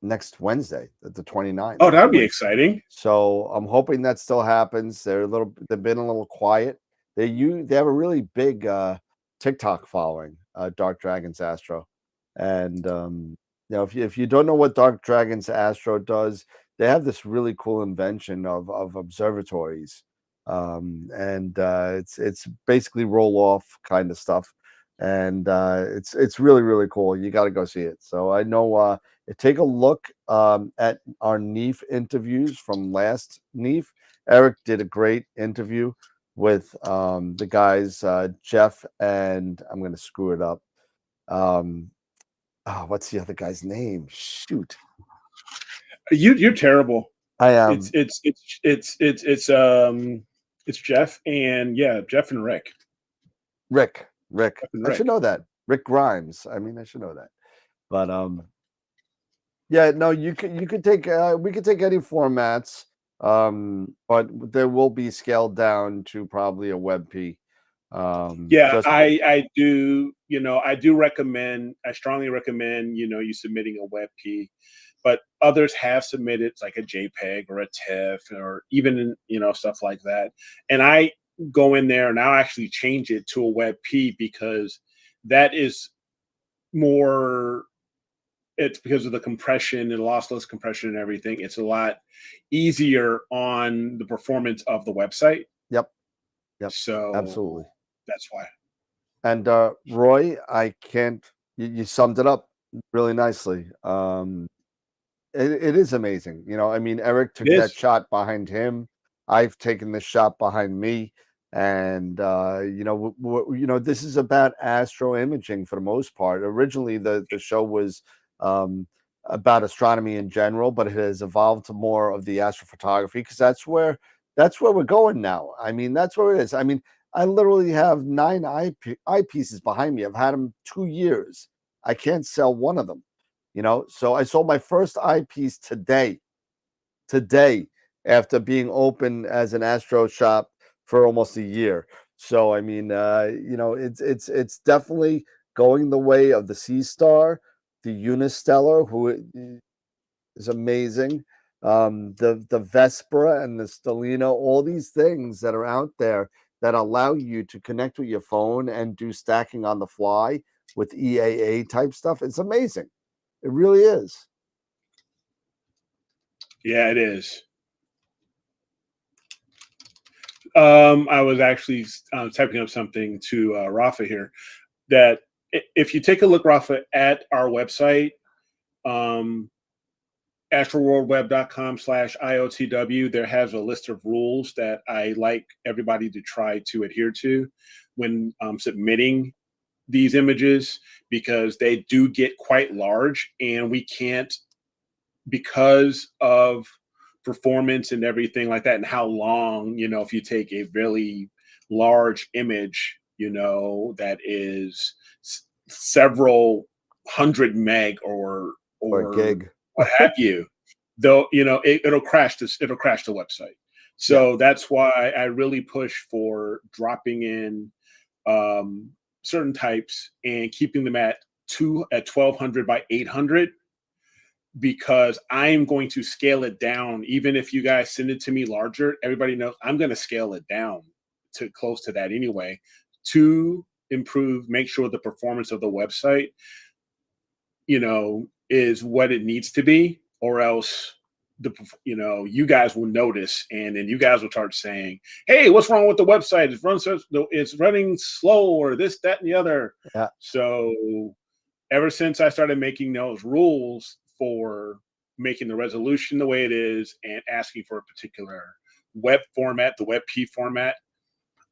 E: next Wednesday, the 29th.
B: Oh, that'd be exciting.
E: So I'm hoping that still happens. They've been a little quiet. They have a really big TikTok following, Dark Dragons Astro. And if you don't know what Dark Dragons Astro does, they have this really cool invention of observatories. And it's basically roll off kind of stuff. And it's really, really cool. You got to go see it. So I know take a look at our NEAF interviews from last NEAF. Eric did a great interview with the guys, Jeff, and I'm going to screw it up. What's the other guy's name? Shoot.
B: You're terrible.
E: I am.
B: It's Jeff and Jeff and Rick.
E: Rick.
B: And
E: I should know that. Rick Grimes. I mean, I should know that. But yeah, no, you could take we could take any formats, but there will be scaled down to probably a WebP.
B: I do, I do recommend, I strongly recommend, you submitting a WebP, but others have submitted like a JPEG or a TIFF or even, stuff like that. And I go in there and I'll actually change it to a WebP because that is more, it's because of the compression and lossless compression and everything. It's a lot easier on the performance of the website.
E: Yep.
B: So
E: absolutely.
B: That's why.
E: And Roy, you summed it up really nicely. It is amazing. I mean, Eric took that shot behind him. I've taken the shot behind me. And this is about astro imaging for the most part. Originally, the show was about astronomy in general, but it has evolved to more of the astrophotography because that's where we're going now. I mean, that's where it is. I mean, I literally have 9 eyepieces behind me. I've had them 2 years. I can't sell one of them, So I sold my first eyepiece today, after being open as an astro shop for almost a year. So I mean, it's definitely going the way of the Seastar, the Unistellar, who is amazing, the Vespera and the Stellina, all these things that are out there that allow you to connect with your phone and do stacking on the fly with EAA type stuff. It's amazing. It really is.
B: Yeah, it is. I was actually typing up something to Rafa here that if you take a look, Rafa, at our website, astroworldweb.com/IOTW, there has a list of rules that I like everybody to try to adhere to when submitting these images, because they do get quite large, and we can't, because of performance and everything like that, and how long, if you take a really large image, that is several hundred meg or
E: gig,
B: what have you, though, it'll crash the website. So that's why I really push for dropping in certain types and keeping them at 1200 by 800, because I'm going to scale it down. Even if you guys send it to me larger, everybody knows I'm going to scale it down to close to that anyway, to make sure the performance of the website, is what it needs to be, or else you guys will notice, and then you guys will start saying, "Hey, what's wrong with the website? It's running slow, or this, that, and the other."
E: Yeah.
B: So ever since I started making those rules for making the resolution the way it is and asking for a particular web format, the WebP format,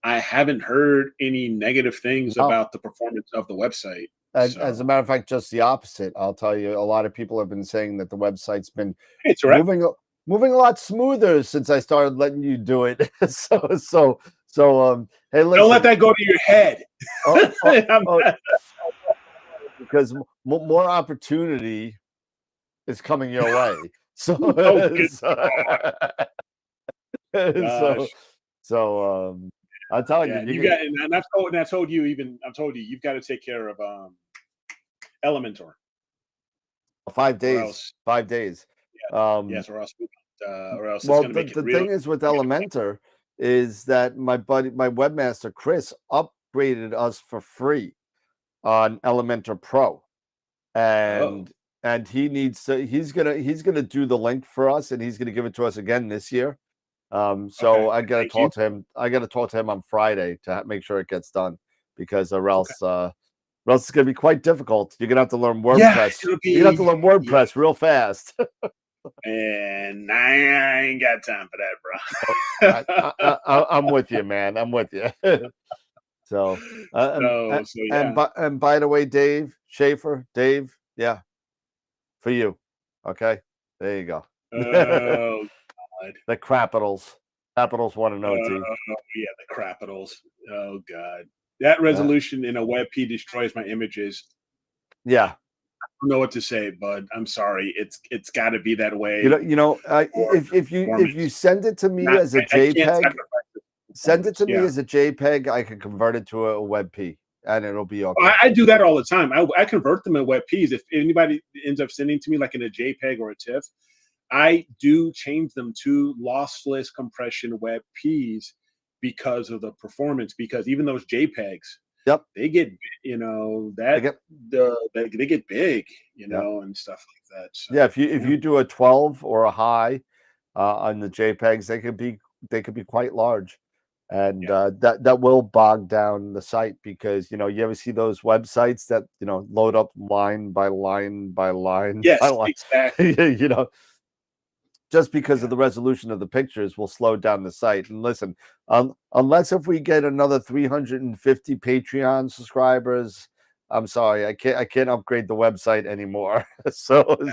B: I haven't heard any negative things about the performance of the website.
E: As a matter of fact, just the opposite. I'll tell you, a lot of people have been saying that the website's been moving a lot smoother since I started letting you do it. So hey, listen.
B: Don't let that go to your head.
E: Because more opportunity is coming your way. So, I'm telling you,
B: and I've told you, you've got to take care of Elementor.
E: 5 days. 5 days.
B: Yes, or else it's
E: well,
B: going to make it
E: the
B: real.
E: thing is with Elementor is that my webmaster Chris upgraded us for free on Elementor Pro, and he's gonna do the link for us, and he's gonna give it to us again this year. So I gotta talk to him. I gotta talk to him on Friday to make sure it gets done, because or else it's gonna be quite difficult. You're gonna have to learn WordPress. You're gonna have to learn WordPress real fast.
B: And I ain't got time for that, bro.
E: I'm with you, man. I'm with you. So and by the way, Dave Schaefer, yeah, for you. Okay, there you go.
B: Oh, God.
E: The Capitals want to know.
B: Yeah, the Capitals. Oh, God, that resolution in a WebP destroys my images.
E: Yeah,
B: I don't know what to say, bud. I'm sorry. It's got to be that way.
E: If you send it to me as a JPEG, as a JPEG, I can convert it to a WebP, and it'll be okay.
B: I do that all the time. I convert them in WebPs. If anybody ends up sending to me like in a JPEG or a TIFF, I do change them to lossless compression WebPs because of the performance. Because even those JPEGs, they get they get big, and stuff like that. So,
E: if you do a 12 or a high on the JPEGs, they could be quite large, and that will bog down the site, because you ever see those websites that load up line by line by line.
B: Yes,
E: by line.
B: exactly.
E: Just because of the resolution of the pictures will slow down the site. And listen, unless if we get another 350 Patreon subscribers, I'm sorry, I can't upgrade the website anymore. So
B: we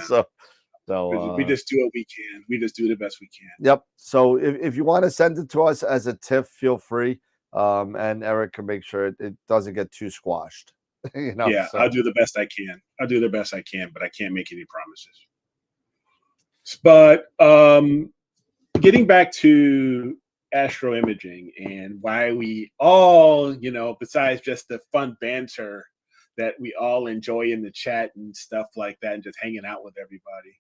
B: just do what we can. We just do the best we can.
E: Yep. So if you want to send it to us as a TIFF, feel free. And Eric can make sure it doesn't get too squashed.
B: I'll do the best I can. But I can't make any promises. But getting back to astro imaging and why we all, besides just the fun banter that we all enjoy in the chat and stuff like that, and just hanging out with everybody.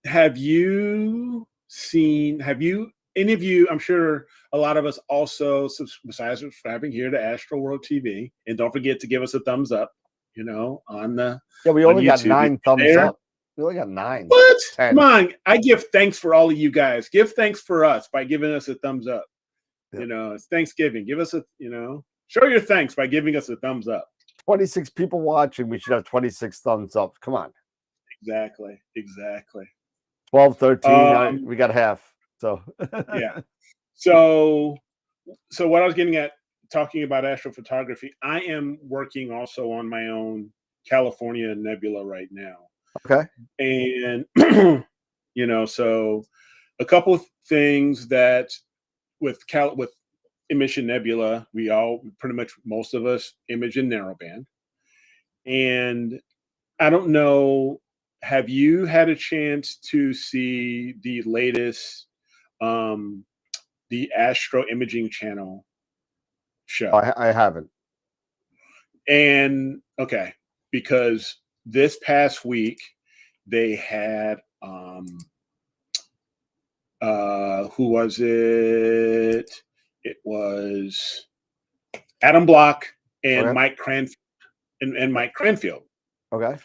B: Have you any of you, I'm sure a lot of us also, besides subscribing here to Astro World TV, and don't forget to give us a thumbs up, on the
E: we only got 9 thumbs up. We only got 9.
B: What?
E: 10.
B: Come on. I give thanks for all of you guys. Give thanks for us by giving us a thumbs up. It's Thanksgiving. Give us show your thanks by giving us a thumbs up.
E: 26 people watching. We should have 26 thumbs up. Come on.
B: Exactly.
E: 12, 13,
B: Um,
E: we got half. So
B: yeah. So what I was getting at talking about astrophotography, I am working also on my own California nebula right now.
E: Okay.
B: And so a couple of things that with emission nebula, we all pretty much most of us image in narrowband. And I don't know, have you had a chance to see the latest the Astro Imaging Channel show?
E: I haven't.
B: And okay, because this past week they had who was it? It was Adam Block and
E: Okay.
B: Mike Cranfield and Mike Cranfield.
E: Okay.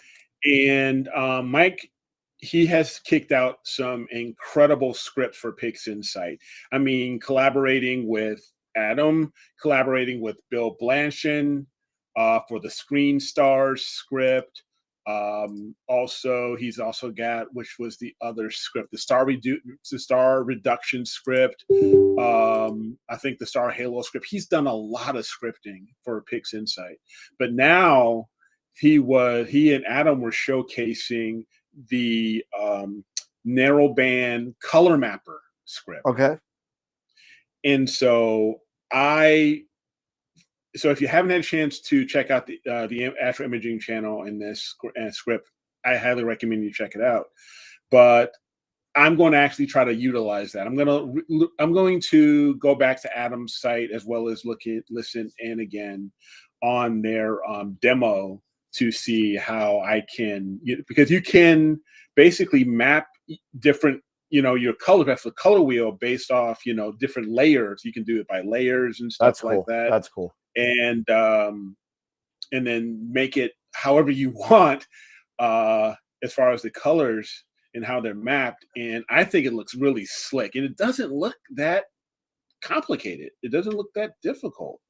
B: And Mike, he has kicked out some incredible scripts for PixInsight. I mean, collaborating with Adam, collaborating with Bill Blanchard for the Screen Stars script. Also, he's also got, which was the other script, the Star Reduction script. I think the Star Halo script. He's done a lot of scripting for PixInsight, but now he and Adam were showcasing the narrowband color mapper script.
E: Okay.
B: And so if you haven't had a chance to check out the Astro Imaging Channel in this script, I highly recommend you check it out. But I'm going to actually try to utilize that. I'm going to go back to Adam's site as well as listen in again on their demo to see how I can, because you can basically map different, your color, that's the color wheel based off, different layers. You can do it by layers and stuff like that.
E: That's cool.
B: And then make it however you want as far as the colors and how they're mapped. And I think it looks really slick, and it doesn't look that complicated. It doesn't look that difficult.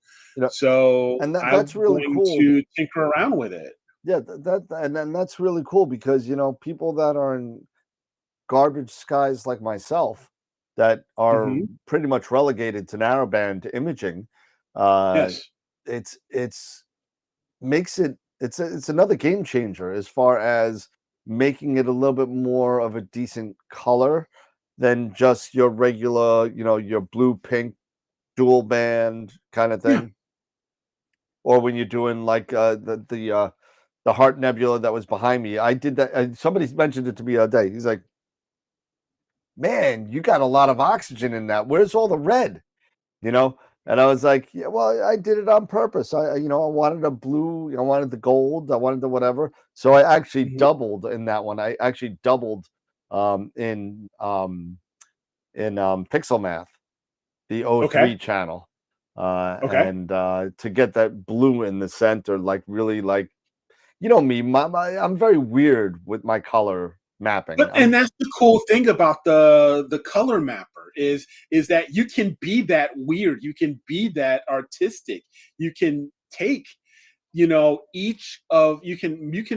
B: So
E: that's really
B: going
E: cool
B: to tinker around with it.
E: Yeah, and that's really cool because people that are in garbage skies like myself that are pretty much relegated to narrowband imaging.
B: Yes,
E: it's another game changer as far as making it a little bit more of a decent color than just your regular, your blue pink dual band kind of thing. Or when you're doing like the Heart Nebula that was behind me. I did that. And somebody mentioned it to me the other day. He's like, man, you got a lot of oxygen in that. Where's all the red? And I was like, yeah, well, I did it on purpose. I wanted a blue, I wanted the gold, I wanted the whatever. So I actually doubled in that one. I actually doubled in Pixel Math, the O3 channel. And to get that blue in the center, like really like, me, I'm very weird with my color mapping.
B: And that's the cool thing about the color mapper is that you can be that weird, you can be that artistic, you can take you can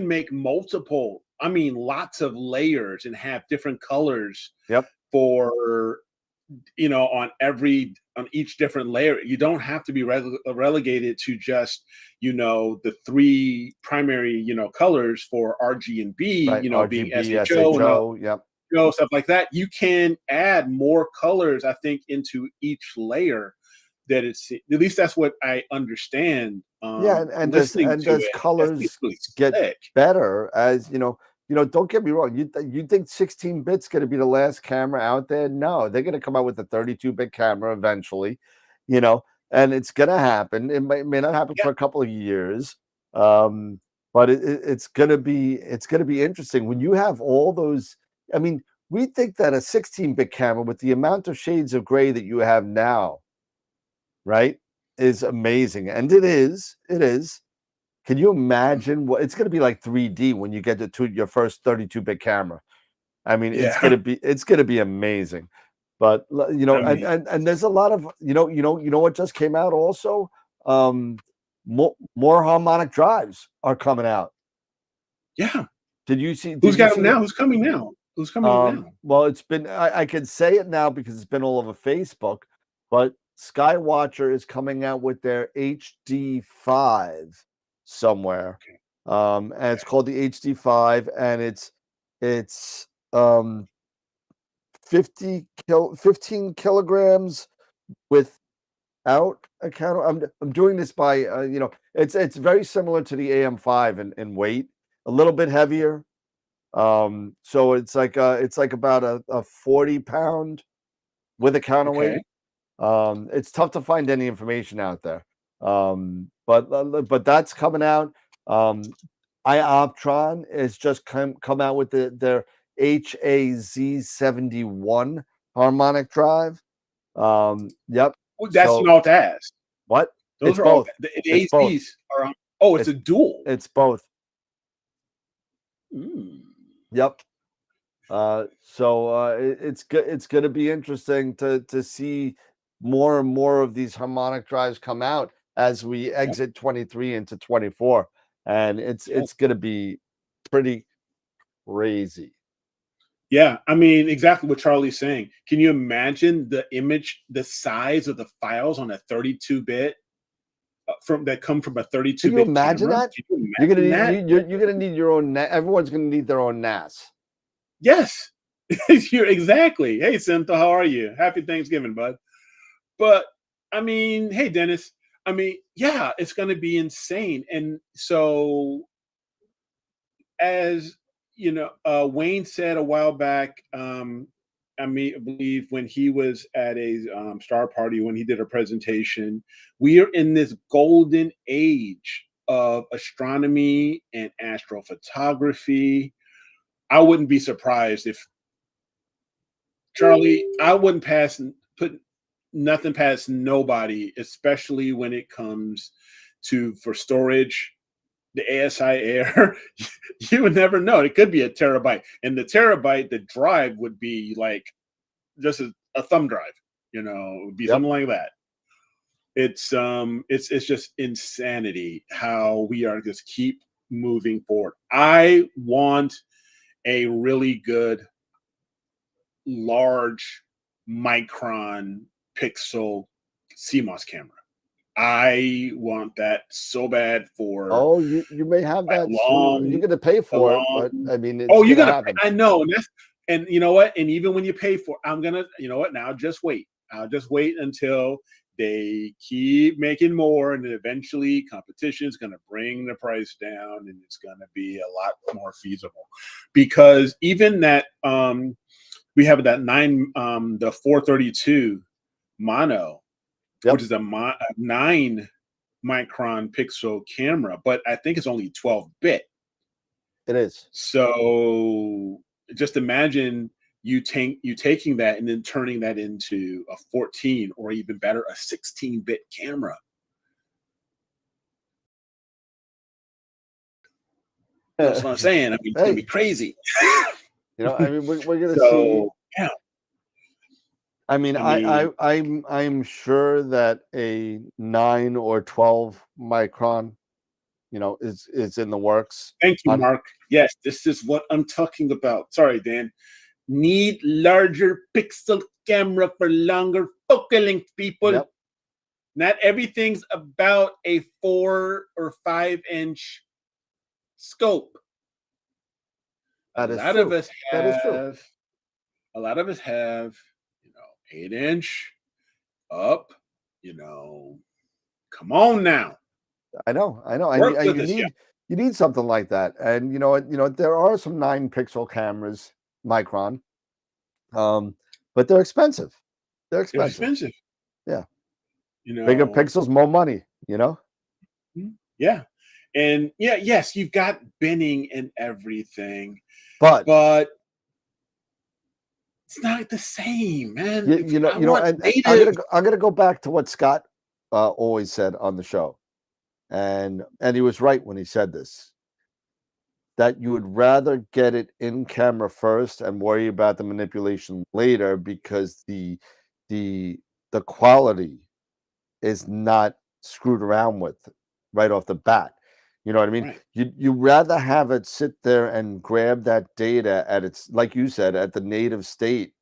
B: make multiple, lots of layers and have different colors for on each different layer. You don't have to be relegated to just the three primary colors for RGB,
E: RGB,
B: being
E: SHO,
B: stuff like that. You can add more colors, I think, into each layer. That it's, at least that's what I understand.
E: And those colors get better as don't get me wrong. You think 16 bits going to be the last camera out there? No, they're going to come out with a 32-bit camera eventually, and it's going to happen. It may not happen for a couple of years, but it's going to be interesting when you have all those. We think that a 16-bit camera with the amount of shades of gray that you have now, right, is amazing, and it is. Can you imagine what it's going to be like 3D when you get to your first 32-bit camera? It's going to be amazing. But and there's a lot of what just came out also. More harmonic drives are coming out.
B: Yeah.
E: Did you see?
B: Who's
E: Did you
B: got
E: see
B: them now? Who's coming now? Who's coming now?
E: Well, it's been. I can say it now because it's been all over Facebook. But Skywatcher is coming out with their HD5 somewhere, and it's called the HD5, and it's 15 kilograms without a counter. I'm doing this by it's very similar to the AM5 in weight, a little bit heavier. So it's like about a 40-pound with a counterweight. It's tough to find any information out there. But that's coming out. iOptron is just come out with their HAZ71 harmonic drive. Yep.
B: That's
E: So-
B: an alt as.
E: What?
B: Those
E: It's
B: are all
E: both.
B: the
E: It's both.
B: AZs are on. Oh, it's a dual.
E: It's both.
B: Mm.
E: Yep. It's good. It's going to be interesting to see more and more of these harmonic drives come out as we exit 23 into 24, and it's going to be pretty crazy.
B: Yeah, I mean, exactly what Charlie's saying. Can you imagine the size of the files on a 32-bit that come from a 32-bit?
E: Can you imagine
B: camera?
E: that?
B: Can you
E: You're gonna
B: imagine
E: need
B: that?
E: you're gonna need your own. Everyone's gonna need their own NAS.
B: Yes, you're exactly. Hey, Santa, how are you? Happy Thanksgiving, bud. But I mean, hey, Dennis. I mean, yeah, it's going to be insane. And so, as you know, Wayne said a while back. I believe when he was at a star party when he did a presentation, we are in this golden age of astronomy and astrophotography. I wouldn't be surprised if Charlie, I wouldn't put nothing past nobody, especially when it comes for storage. The ASI Air, you would never know. It could be a terabyte, and the terabyte, the drive would be like just a thumb drive. It would be something like that. It's just insanity how we are just keep moving forward. I want a really good large micron pixel CMOS camera. I want that so bad for.
E: Oh, you may have that. You're going to pay for it, but I mean, it's
B: you're gonna.
E: happen.
B: I know, and you know what? And even when you pay for, I'm gonna. You know what? Now just wait. I'll just wait until they keep making more, and then eventually competition is going to bring the price down, and it's going to be a lot more feasible. Because even that, we have that the 432 mono.
E: Yep.
B: Which is a 9 micron pixel camera, but I think it's only 12-bit.
E: It is.
B: So just imagine you taking that and then turning that into a 14 or even better, a 16-bit camera. That's what I'm saying. I mean, it's gonna be crazy.
E: I mean, we're gonna see.
B: Yeah.
E: I mean, I'm sure that a 9 or 12 micron, is in the works.
B: Thank you, Mark. Yes, this is what I'm talking about. Sorry, Dan. Need larger pixel camera for longer focal length, people.
E: Yep.
B: Not everything's about a 4 or 5 inch scope.
E: That is
B: a lot
E: true.
B: of us
E: That is true.
B: A lot of us have 8-inch up, come on now.
E: I know.
B: Work
E: And
B: with us,
E: you need something like that. And there are some 9 pixel cameras, micron. But they're expensive. They're expensive. Yeah. Bigger pixels, more money,
B: Yeah. And yes, you've got binning and everything.
E: But
B: it's not the same, man.
E: I'm gonna go back to what Scott always said on the show, and he was right when he said this, that you would rather get it in camera first and worry about the manipulation later, because the quality is not screwed around with right off the bat. You know what I mean?
B: Right.
E: You rather have it sit there and grab that data at its, like you said, at the native state,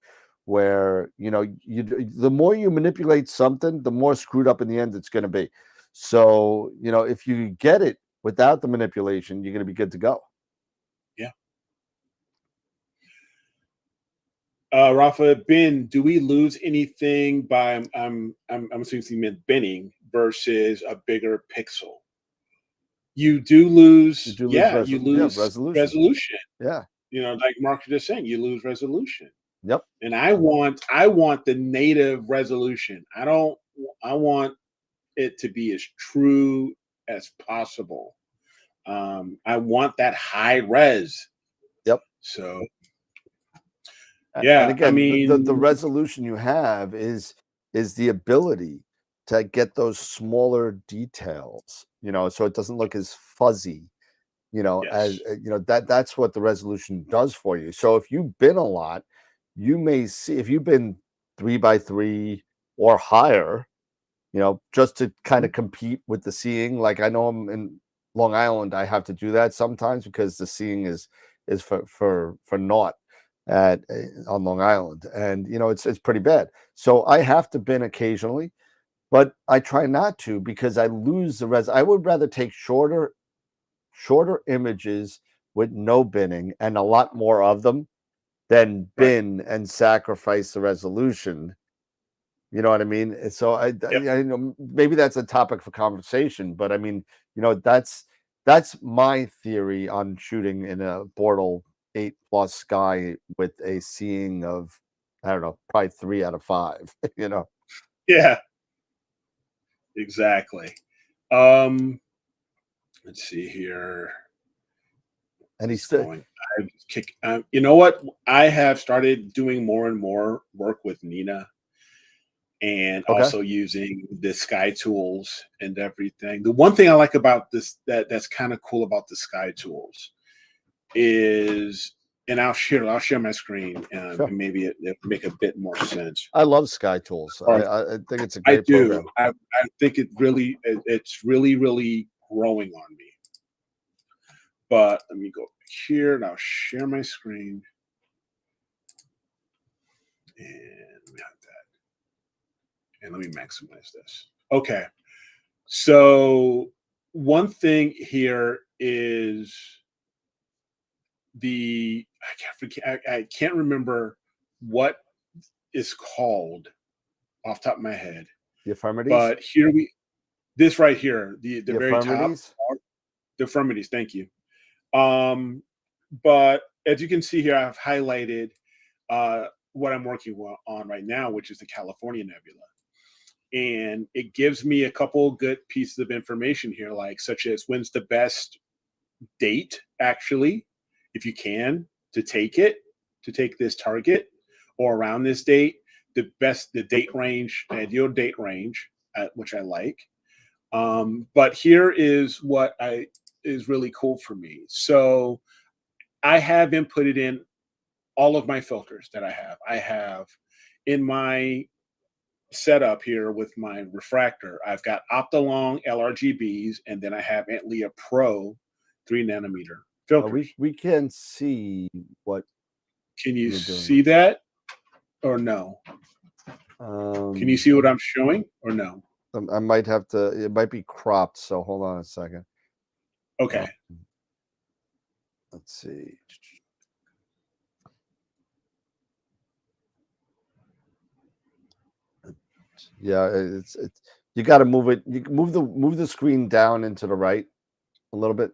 E: where the more you manipulate something, the more screwed up in the end it's going to be. So if you get it without the manipulation, you're going to be good to go.
B: Yeah. Rafa, Ben, do we lose anything by I'm assuming he meant binning versus a bigger pixel? You do lose, you lose resolution.
E: Yeah.
B: Like Mark was just saying, you lose resolution.
E: Yep.
B: And I want the native resolution. I want it to be as true as possible. I want that high res.
E: Yep.
B: So
E: yeah, and again, the resolution you have is the ability to get those smaller details, so it doesn't look as fuzzy, as that's what the resolution does for you. So if you've been a lot, you may see, if you've been 3x3 or higher, just to kind of compete with the seeing. Like I know I'm in Long Island, I have to do that sometimes because the seeing is for naught on Long Island, and it's pretty bad. So I have to bin occasionally, but I try not to because I lose the res. I would rather take shorter images with no binning and a lot more of them than bin and sacrifice the resolution. You know what I mean? So I know maybe that's a topic for conversation, but I mean, that's my theory on shooting in a Bortle 8+ sky with a seeing of, I don't know, probably 3 out of 5.
B: Yeah. Exactly. Let's see here.
E: And he's still.
B: You know what? I have started doing more and more work with Nina, and also using the Sky tools and everything. The one thing I like about this that's kind of cool about the Sky tools is, and I'll share my screen, and maybe it make a bit more sense.
E: I love Sky tools. I think it's a great program.
B: I think it's really growing on me. But let me go here and I'll share my screen. And we have that. And let me maximize this. Okay. So one thing here is I can't remember what is called off the top of my head.
E: The infirmities?
B: But this right here, the very top. The infirmities, thank you. But as you can see here, I've highlighted what I'm working on right now, which is the California Nebula. And it gives me a couple good pieces of information here, such as when's the best date, actually, if you can, to take this target, or around this date, the date range, the ideal date range, which I like. But here is what is really cool for me. So I have inputted in all of my filters that I have. I have in my setup here with my refractor, I've got Optolong LRGBs, and then I have Antlia Pro 3nm filters.
E: We can see what.
B: Can you see that or no? Can you see what I'm showing or no?
E: I might have to. It might be cropped. So hold on a second.
B: Okay.
E: Let's see. Yeah, it's you got to move it. You move the screen down into the right a little bit.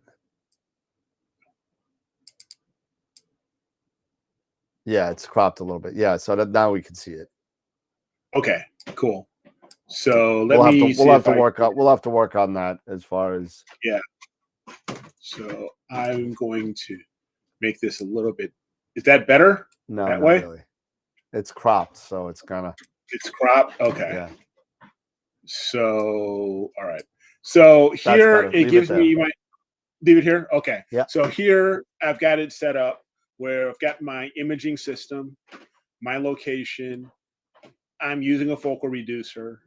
E: Yeah, it's cropped a little bit. Yeah, so now we can see it.
B: Okay, cool. So
E: we'll have to work on that as far as.
B: Yeah. So I'm going to make this a little bit. Is that better?
E: No,
B: that
E: not
B: way.
E: Really. It's cropped, so it's kind of.
B: It's cropped. Okay.
E: Yeah.
B: So all right. So here it gives me my. Leave it here. Okay.
E: Yeah.
B: So here I've got it set up where I've got my imaging system, my location. I'm using a focal reducer,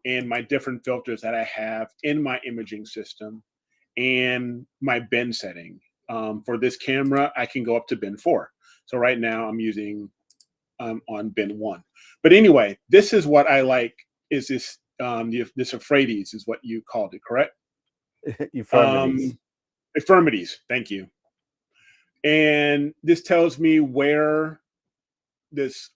B: and my different filters that I have in my imaging system. and my bin setting. For this camera, I can go up to bin 4. So right now I'm using on bin 1. But anyway, this is what I like. Is this this Euphrates is what you called it, correct?
E: Euphrates.
B: Euphrates. Thank you. And this tells me where this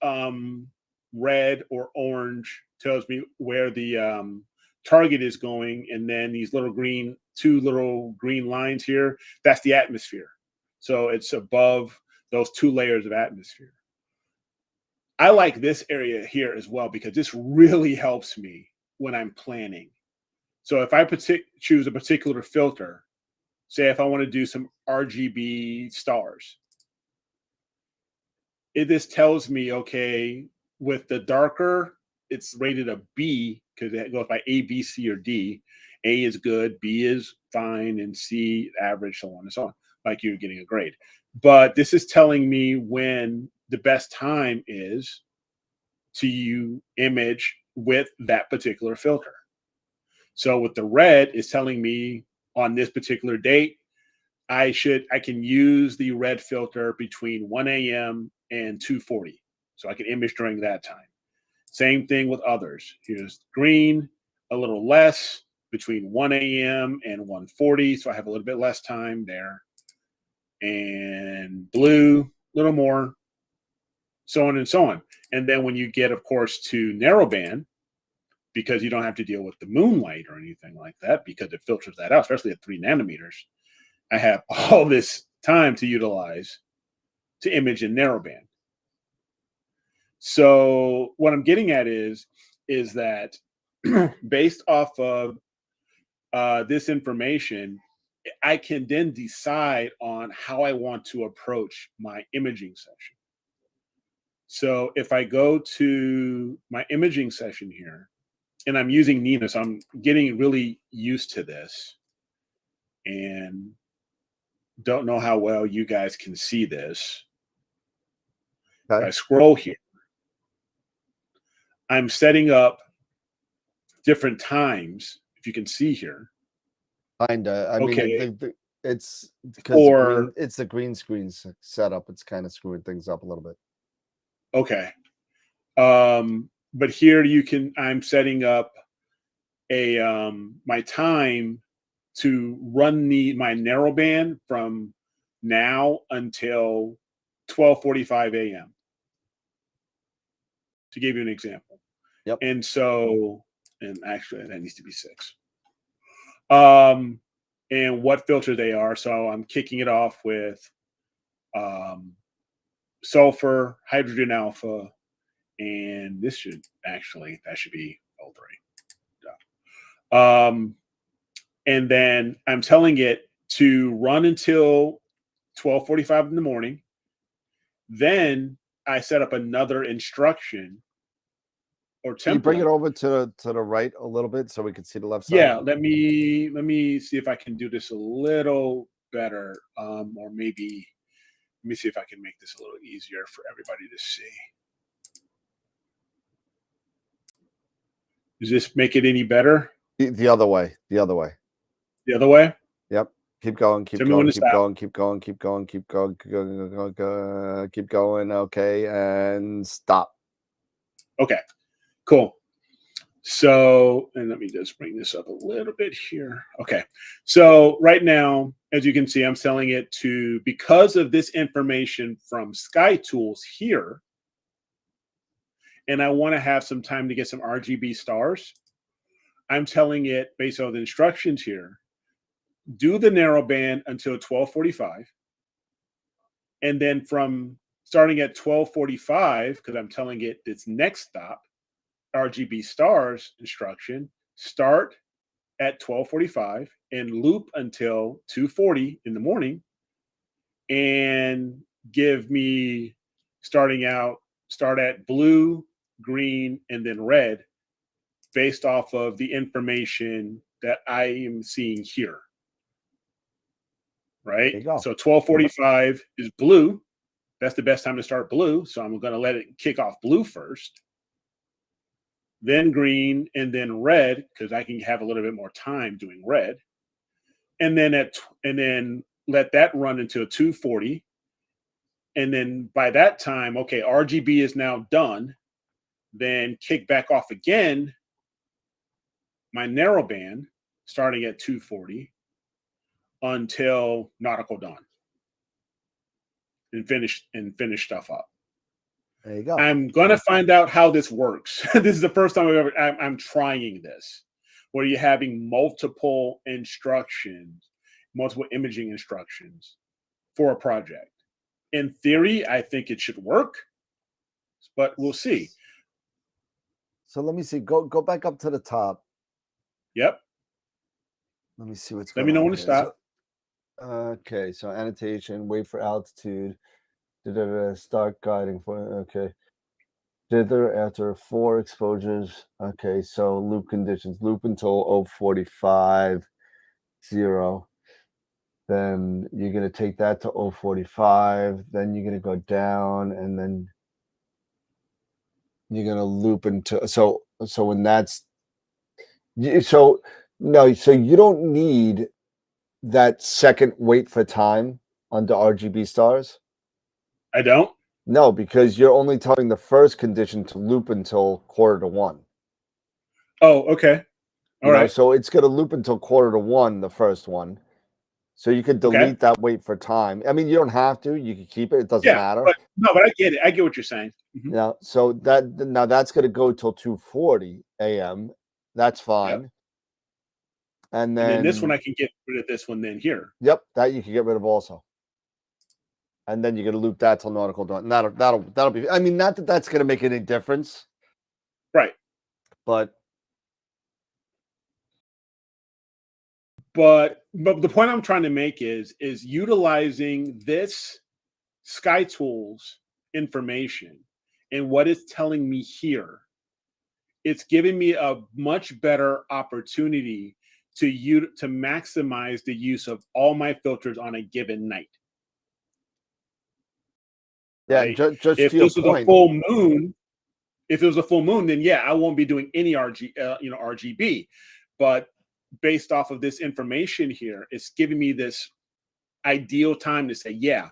B: red or orange tells me where the target is going, and then these two little green lines here, that's the atmosphere. So it's above those 2 layers of atmosphere. I like this area here as well because this really helps me when I'm planning. So if I choose a particular filter, say if I want to do some RGB stars, this tells me, okay, with the darker, it's rated a B because it goes by A, B, C, or D. A is good, B is fine, and C average, so on and so on, like you're getting a grade. But this is telling me when the best time is to image with that particular filter. So with the red, it's telling me on this particular date, I can use the red filter between 1 a.m. and 2:40. So I can image during that time. Same thing with others. Here's green, a little less between 1 a.m. and 1:40. So I have a little bit less time there. And blue, a little more, so on and so on. And then when you get, of course, to narrowband, because you don't have to deal with the moonlight or anything like that, because it filters that out, especially at 3 nanometers, I have all this time to utilize to image in narrowband. So what I'm getting at is that based off of this information, I can then decide on how I want to approach my imaging session. So if I go to my imaging session here, and I'm using Nina, so I'm getting really used to this and don't know how well you guys can see this.
E: Okay.
B: If I scroll here, I'm setting up different times, if you can see here.
E: Kinda. I
B: Okay.
E: mean, it's because
B: Or
E: it's the green screen setup. It's kind of screwing things up a little bit.
B: okay. But here I'm setting up a my time to run my narrowband from now until 12:45 a.m. to give you an example.
E: Yep.
B: And so, and actually that needs to be 6. And what filter they are. So I'm kicking it off with sulfur, hydrogen alpha, and that should be O3. And then I'm telling it to run until 12:45 in the morning. Then I set up another instruction or template.
E: Can you bring it over to the right a little bit so we can see the left side?
B: Yeah, let me see if I can do this a little better, or maybe let me see if I can make this a little easier for everybody to see. Does this make it any better?
E: The other way. The other way.
B: The other way?
E: Yep. Keep going. Keep
B: Tell me when
E: going.
B: to
E: Keep
B: stop.
E: going. Keep going. Keep going. Keep going. Keep going. Okay, and stop.
B: Okay, cool. So, and let me just bring this up a little bit here. Okay, so right now, as you can see, I'm selling it to, because of this information from Sky Tools here, and I want to have some time to get some RGB stars, I'm telling it based on the instructions here, do the narrowband until 12:45, and then from starting at 12:45, because I'm telling it its next stop, RGB stars instruction, start at 12:45 and loop until 2:40 in the morning, and give me start at blue, green, and then red based off of the information that I am seeing here. Right?
E: There you go.
B: So 12:45 is blue. That's the best time to start blue. So I'm going to let it kick off blue first, then green, and then red, because I can have a little bit more time doing red. and then let that run into a 240. And then by that time, okay, RGB is now done. Then kick back off again my narrowband starting at 240 until nautical dawn and finish stuff up.
E: There you go.
B: I'm gonna find out how this works. This is the first time I'm trying this, where you're having multiple instructions, multiple imaging instructions for a project. In theory, I think it should work, but we'll see.
E: So let me see. Go back up to the top.
B: Yep.
E: Let me see what's
B: Let
E: going
B: me know
E: on
B: when to
E: here.
B: stop.
E: Okay, so annotation, wait for altitude, start guiding for, okay. Dither after 4 exposures. Okay, so loop conditions, loop until 045, 0. Then you're going to take that to 045. Then you're going to go down, and then you're going to loop into, so when that's, so you don't need that second wait for time under RGB stars.
B: I don't.
E: No, because you're only telling the first condition to loop until 1:45.
B: Oh, okay. All right.
E: So it's going to loop until 1:45, the first one. So you could delete that wait for time. I mean, you don't have to. You can keep it. It doesn't matter.
B: But I get it. I get what you're saying.
E: Mm-hmm. Yeah. So that's going to go till 2:40 a.m. That's fine. Yep. And then
B: this one I can get rid of this one then here.
E: Yep, that you can get rid of also. And then you're going to loop that till nautical dawn. That'll be. I mean, not that that's going to make any difference,
B: right?
E: But
B: the point I'm trying to make is utilizing this Sky Tools information and what it's telling me here. It's giving me a much better opportunity to maximize the use of all my filters on a given night.
E: Yeah, right? just
B: if this was a full moon, then yeah, I won't be doing any RGB. But based off of this information here, it's giving me this ideal time to say, yeah,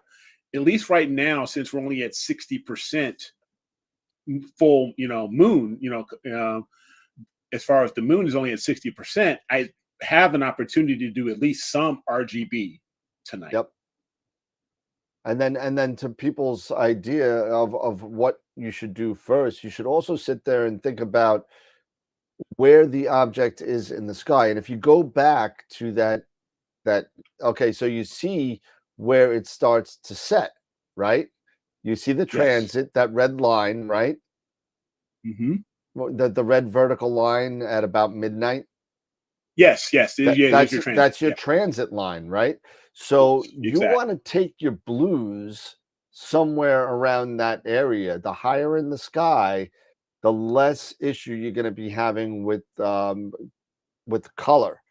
B: at least right now, since we're only at 60% full, moon, as far as the moon is only at 60%, I have an opportunity to do at least some RGB tonight.
E: Yep. And then to people's idea of what you should do first, you should also sit there and think about where the object is in the sky. And if you go back to that, okay, so you see where it starts to set, right? You see the transit, yes. That red line, right?
B: Mm-hmm.
E: The red vertical line at about midnight.
B: Yes. That's
E: your transit line, right? So you want to take your blues somewhere around that area. The higher in the sky, the less issue you're going to be having with color,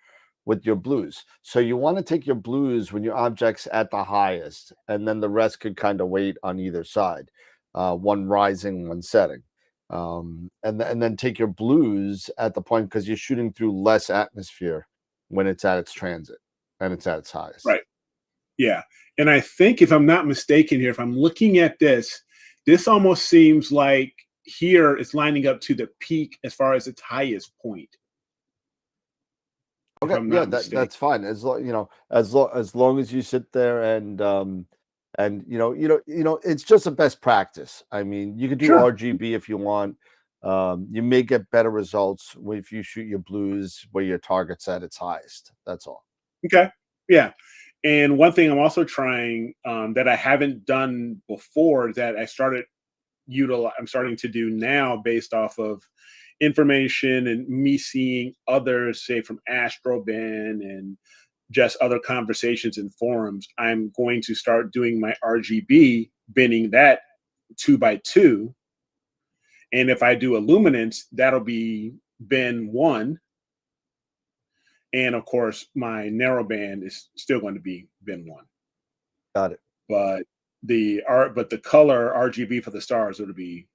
E: with your blues. So you want to take your blues when your object's at the highest, and then the rest could kind of wait on either side, one rising, one setting. And then take your blues at the point, because you're shooting through less atmosphere when it's at its transit and it's at its highest.
B: Right. Yeah. And I think, if I'm not mistaken here, if I'm looking at this almost seems like here it's lining up to the peak as far as its highest point.
E: Okay. Yeah, that's fine. As long as you sit there and it's just a best practice. I mean, you could do RGB if you want. You may get better results if you shoot your blues where your target's at its highest. That's all.
B: Okay. Yeah. And one thing I'm also trying that I haven't done before, that I'm starting to do now, based off of information and me seeing others, say from Astrobin and just other conversations in forums, I'm going to start doing my RGB, binning that 2x2. And if I do a luminance, that'll be bin 1. And of course, my narrowband is still going to be bin 1.
E: Got it.
B: But the color RGB for the stars would be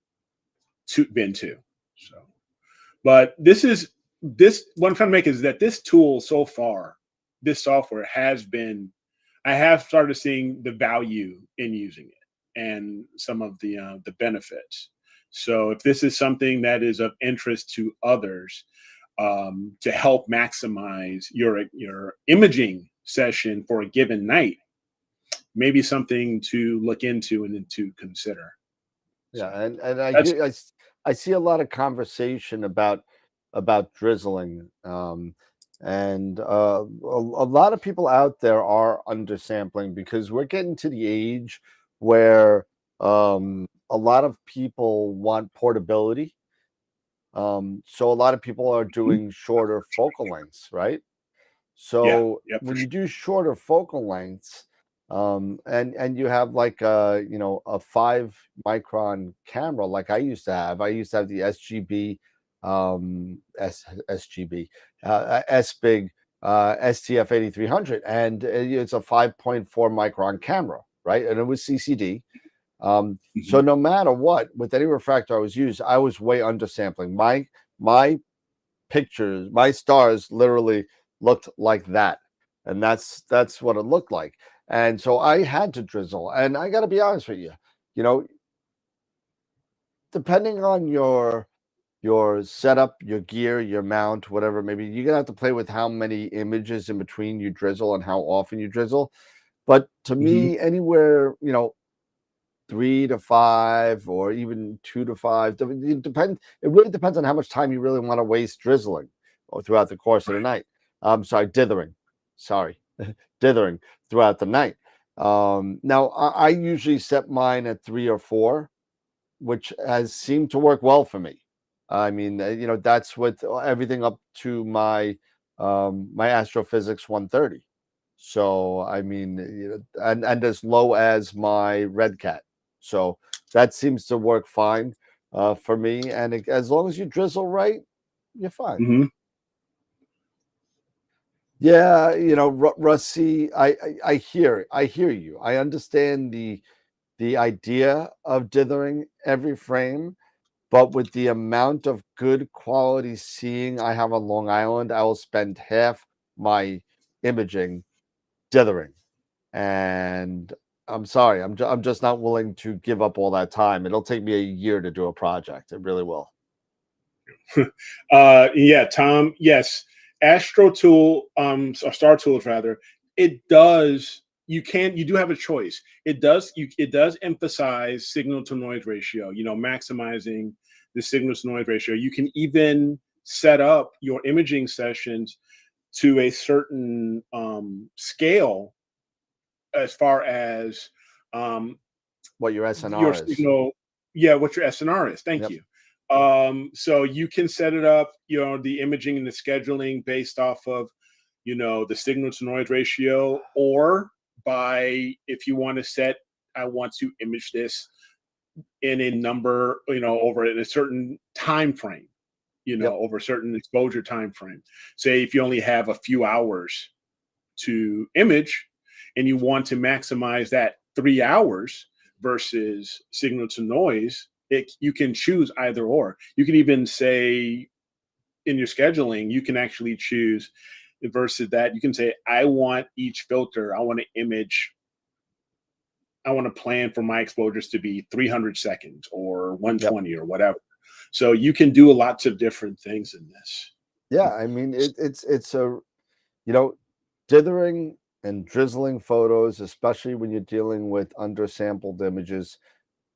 B: bin 2. So, but what I'm trying to make is that this tool so far this software has been, I have started seeing the value in using it and some of the benefits. So if this is something that is of interest to others, to help maximize your imaging session for a given night, maybe something to look into and to consider.
E: Yeah,
B: So
E: and
B: that's
E: I see a lot of conversation about drizzling, and a lot of people out there are undersampling because we're getting to the age where a lot of people want portability. So a lot of people are
B: mhm.
E: doing shorter focal lengths, right?
B: Yeah,
E: So
B: yeah, for
E: when you
B: sure.
E: do shorter focal lengths, and you have like a a 5 micron camera, like I used to have the SGB, SGB, S big, STF 8300, and it's a 5.4 micron camera, right? And it was CCD. So
B: Mhm.
E: no matter what, with any refractor I was used, I was way undersampling. My pictures, my stars literally looked like that. And that's what it looked like. And so I had to drizzle. And I gotta be honest with you, you know, depending on your setup, your gear, your mount, whatever, maybe you're gonna have to play with how many images in between you drizzle and how often you drizzle. But to
B: Mhm.
E: me, anywhere, 3 to 5 or even 2 to 5. It depends. It really depends on how much time you really want to waste drizzling or throughout the course of the
B: Right.
E: night. I'm sorry, dithering. Sorry, dithering throughout the night. Now I usually set mine at 3 or 4, which has seemed to work well for me. I mean, that's with everything up to my astrophysics 130. So I mean, and as low as my red cat. So that seems to work fine for me. And as long as you drizzle right, you're fine.
B: Mhm.
E: Yeah, Rusty, I hear you. I understand the idea of dithering every frame, but with the amount of good quality seeing I have on Long Island, I will spend half my imaging dithering. And I'm sorry, I'm just not willing to give up all that time. It'll take me a year to do a project. It really will.
B: Yeah, Tom. Yes, Astro Tool, or Star Tools rather. It does. You do have a choice. It does emphasize signal to noise ratio. Maximizing the signal to noise ratio. You can even set up your imaging sessions to a certain scale as far as um,
E: What your
B: your
E: SNR is.
B: signal, yeah, what your SNR is. Thank
E: Yep.
B: you. So you can set it up, the imaging and the scheduling based off of, the signal to noise ratio, or by, if you want to set, I want to image this in a number, over a certain time frame,
E: Yep.
B: over a certain exposure time frame. Say if you only have a few hours to image and you want to maximize that 3 hours versus signal to noise, you can choose either or. You can even say in your scheduling, you can actually choose versus that. You can say, I want each filter, I want to image, I want to plan for my exposures to be 300 seconds or
E: Yep.
B: 120 or whatever. So you can do lots of different things in this.
E: Yeah. I mean, it's a you know, dithering and drizzling photos, especially when you're dealing with undersampled images,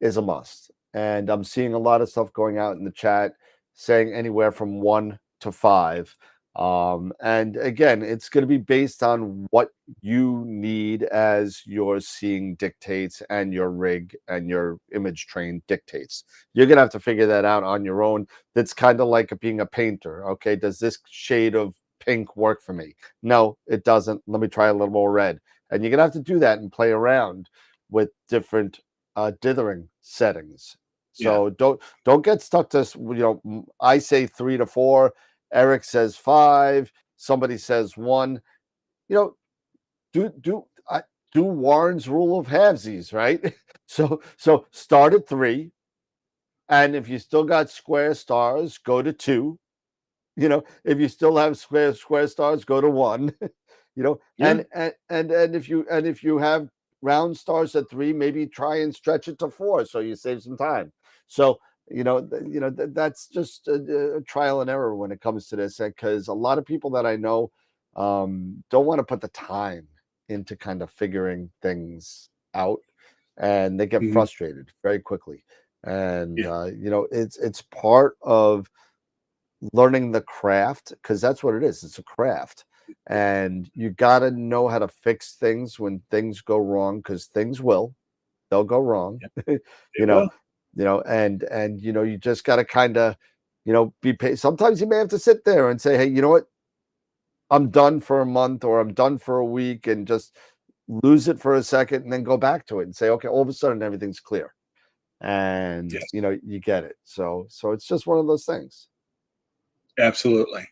E: is a must. And I'm seeing a lot of stuff going out in the chat saying anywhere from 1 to 5. And again, it's going to be based on what you need as your seeing dictates and your rig and your image train dictates. You're going to have to figure that out on your own. That's kind of like being a painter. Okay, does this shade of pink work for me? No, it doesn't. Let me try a little more red. And you're going to have to do that and play around with different dithering settings.
B: Yeah.
E: So don't get stuck to I say 3 to 4, Eric says 5, somebody says 1. You know, do Warren's rule of halvesies, right? So start at 3, and if you still got square stars, go to 2. If you still have square stars, go to 1. You know,
B: Yeah.
E: and if you have round stars at 3, maybe try and stretch it to 4 so you save some time. So that's just a trial and error when it comes to this, because a lot of people that I know don't want to put the time into kind of figuring things out, and they get
B: Mhm.
E: frustrated very quickly. And
B: Yeah.
E: it's part of learning the craft, because that's what it is. It's a craft, and you got to know how to fix things when things go wrong, because they'll go wrong.
B: It
E: you know
B: will.
E: and you just got to kind of be sometimes you may have to sit there and say, hey, you know what, I'm done for a month or I'm done for a week, and just lose it for a second and then go back to it and say, okay, all of a sudden everything's clear, and
B: Yes.
E: you get it. So it's just one of those things.
B: Absolutely.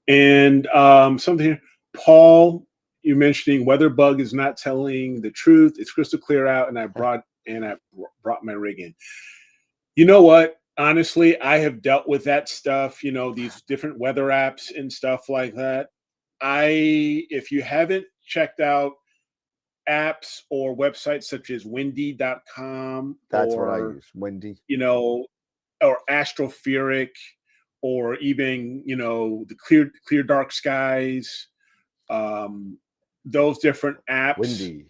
B: And something here, Paul, you're mentioning WeatherBug is not telling the truth. It's crystal clear out, and I brought my rig in. You know what? Honestly, I have dealt with that stuff. These different weather apps and stuff like that. If you haven't checked out apps or websites such as windy.com
E: That's what I
B: or
E: use, Wendy.
B: or Astropheric, or even the clear dark skies, those different apps.
E: Windy.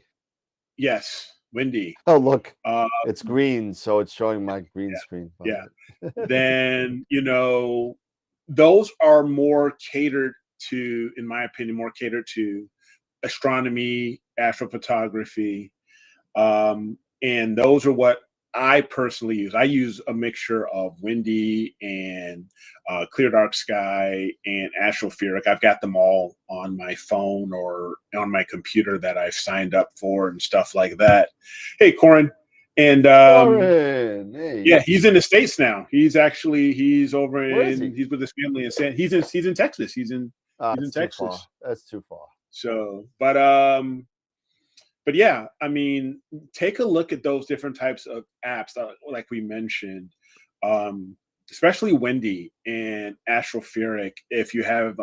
B: Yes, Windy.
E: Oh, look,
B: Uh,
E: it's green, so it's showing my green screen.
B: yeah. Then those are more catered to, in my opinion, astronomy, astrophotography, and those are what I personally use. I use a mixture of Windy and Clear Dark Sky and Astropheric. I've got them all on my phone or on my computer that I've signed up for and stuff like that. Hey, Corin. And
E: Warren, hey.
B: yeah, he's in the States now. He's over
E: Where is he?
B: he's with his family in he's in Texas. He's in Texas.
E: Too far. That's too far.
B: So, but yeah, I mean, take a look at those different types of apps, like we mentioned, especially Windy and Astropheric. If you have,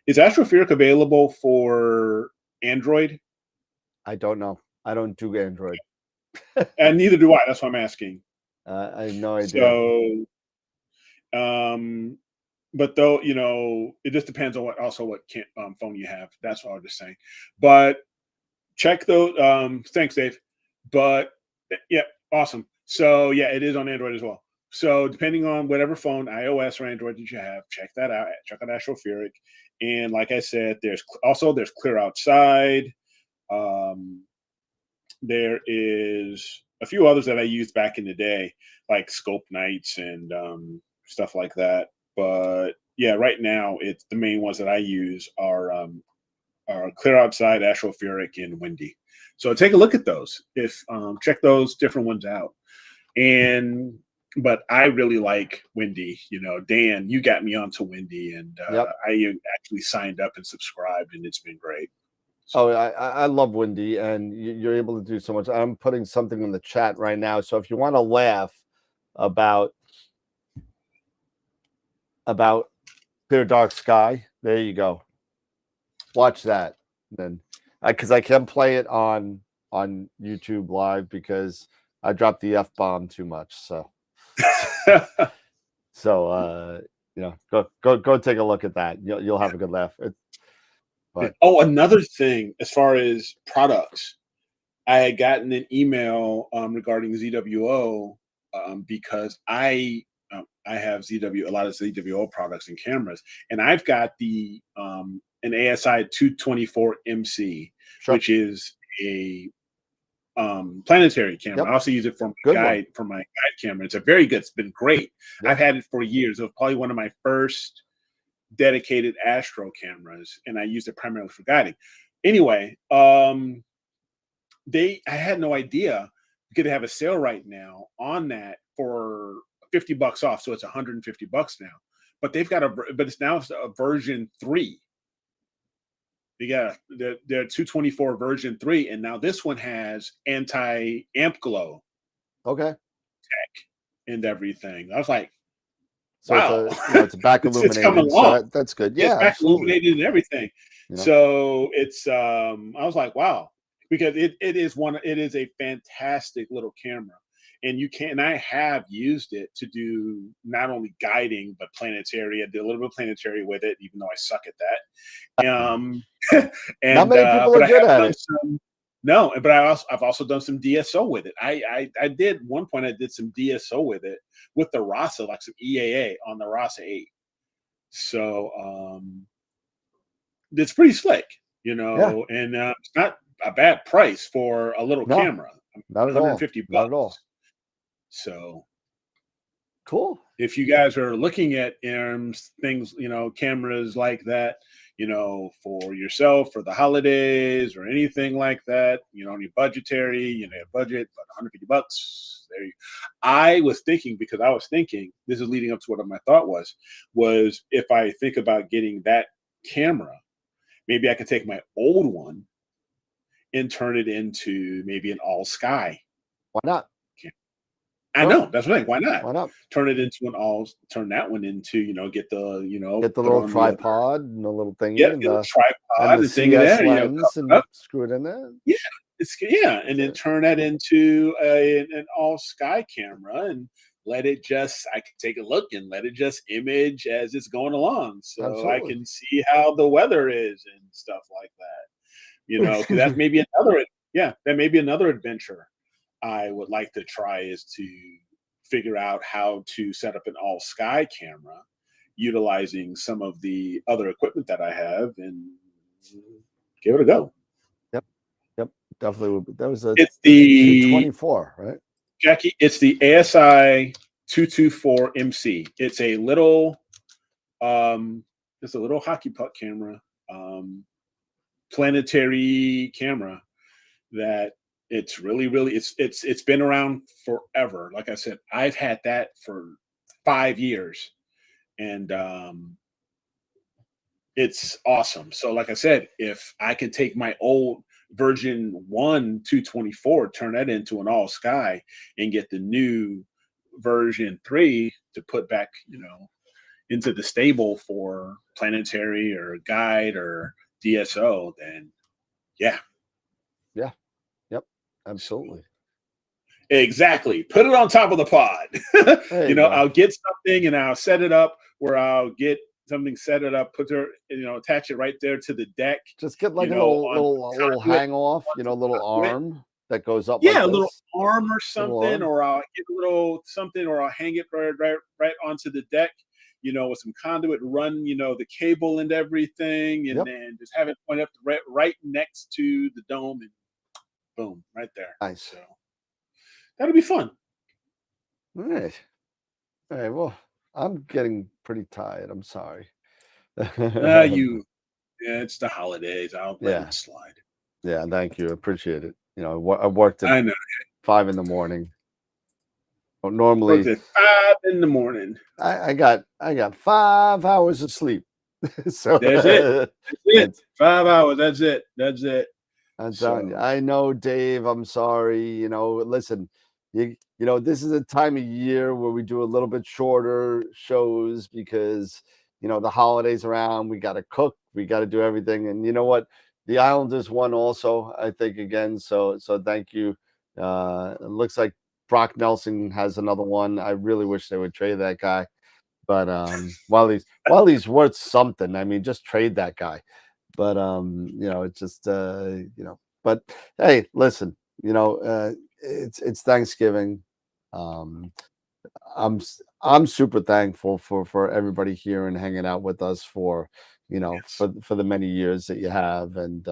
B: is Astropheric available for Android?
E: I don't know. I don't do Android.
B: And neither do I. That's what I'm asking.
E: I have no idea.
B: So, but though, it just depends on what phone you have. That's what I was just saying. But check those. Thanks, Dave. But yeah, awesome. So yeah, it is on Android as well. So depending on whatever phone, iOS or Android that you have, check that out. Check out Astropheric. And like I said, there's Clear Outside. There is a few others that I used back in the day, like Scope Nights and stuff like that. But yeah, right now it's the main ones that I use are Clear Outside, Astropheric, and Windy. So take a look at those. Check those different ones out. But I really like Windy. Dan, you got me onto Windy, and
E: Yep.
B: I actually signed up and subscribed, and it's been great. So.
E: Oh, I love Windy, and you're able to do so much. I'm putting something in the chat right now, so if you want to laugh about Clear Dark Sky, there you go. Watch that, then, because I can't play it on YouTube Live because I dropped the F-bomb too much. So, go take a look at that. You'll have a good laugh.
B: Oh, another thing, as far as products, I had gotten an email regarding ZWO because I have a lot of ZWO products and cameras, and I've got an ASI 224 MC,
E: Sure.
B: which is a planetary camera.
E: Yep.
B: I also use it for my guide camera. It's it's been great. Yep. I've had it for years. It was probably one of my first dedicated astro cameras, and I used it primarily for guiding. Anyway, I had no idea you could have a sale right now on that for $50 off, so it's $150 now. But it's now a version 3. They got their 224 version 3, and now this one has anti-amp glow.
E: Okay.
B: Tech and everything. I was like,
E: so
B: wow,
E: it's a back illuminated.
B: It's coming along.
E: So that's good. Yeah,
B: it's back illuminated and everything.
E: You know?
B: So it's I was like, wow, because it is a fantastic little camera. And I have used it to do not only guiding but planetary. I did a little bit of planetary with it, even though I suck at that.
E: Not many people
B: but
E: are
B: I
E: good
B: have
E: at
B: done
E: it.
B: some. No, but I've also done some DSO with it. I did one point. I did some DSO with it with the Rasa, like some EAA on the Rasa 8. So it's pretty slick, and it's not a bad price for a little
E: No,
B: camera.
E: Not at all.
B: 150 bucks.
E: Not at all.
B: So
E: Cool.
B: if you guys are looking at things, cameras like that, for yourself for the holidays or anything like that, any budgetary, budget, but 150 bucks. There you. I was thinking this is leading up to what my thought was if I think about getting that camera, maybe I could take my old one and turn it into maybe an all sky.
E: Why not?
B: I know, that's right. Why not?
E: Why not?
B: Turn that one into, get the
E: little tripod and the little thing.
B: Yeah, get a tripod
E: and the
B: thing
E: CS
B: there,
E: lens and screw it in there.
B: Yeah, and then turn that into an all sky camera and let it I can take a look and let it just image as it's going along, so
E: Absolutely.
B: I can see how the weather is and stuff like that. 'Cause that's maybe another adventure I would like to try, is to figure out how to set up an all sky camera utilizing some of the other equipment that I have and give it a go.
E: Yep. Definitely would be. That was
B: It's the
E: 224, right?
B: Jackie, it's the ASI 224 MC. It's a little hockey puck camera, planetary camera that it's really, it's been around forever. Like I said, I've had that for 5 years, and it's awesome. So like I said, if I could take my old version 1 224, turn that into an all sky, and get the new version 3 to put back, into the stable for planetary or guide or DSO, then yeah.
E: Absolutely.
B: Exactly. Put it on top of the pod. I'll get something and I'll set it up where I'll get something, set it up, attach it right there to the deck.
E: Just get like a little hang off, little arm that goes up.
B: Yeah,
E: like
B: a little
E: this.
B: arm or something, or I'll get a little something, or I'll hang it right onto the deck, with some conduit, run, the cable and everything, and then just have it point up right next to the dome, and boom, right there.
E: Nice.
B: So that'll be fun.
E: All right. Well, I'm getting pretty tired. I'm sorry.
B: It's the holidays. I'll let it slide.
E: Yeah, thank you. Appreciate it. I worked at 5 a.m. But normally
B: worked at 5 a.m.
E: I got 5 hours of sleep. So
B: that's it. That's it. 5 hours. That's it.
E: I'm telling you. I know, Dave. I'm sorry. Listen, this is a time of year where we do a little bit shorter shows because the holidays around. We got to cook. We got to do everything. And you know what? The Islanders won also, I think, again. So thank you. It looks like Brock Nelson has another one. I really wish they would trade that guy. But while he's worth something, I mean, just trade that guy. But it's just But hey, listen, it's Thanksgiving. I'm super thankful for everybody here and hanging out with us for for the many years that you have, and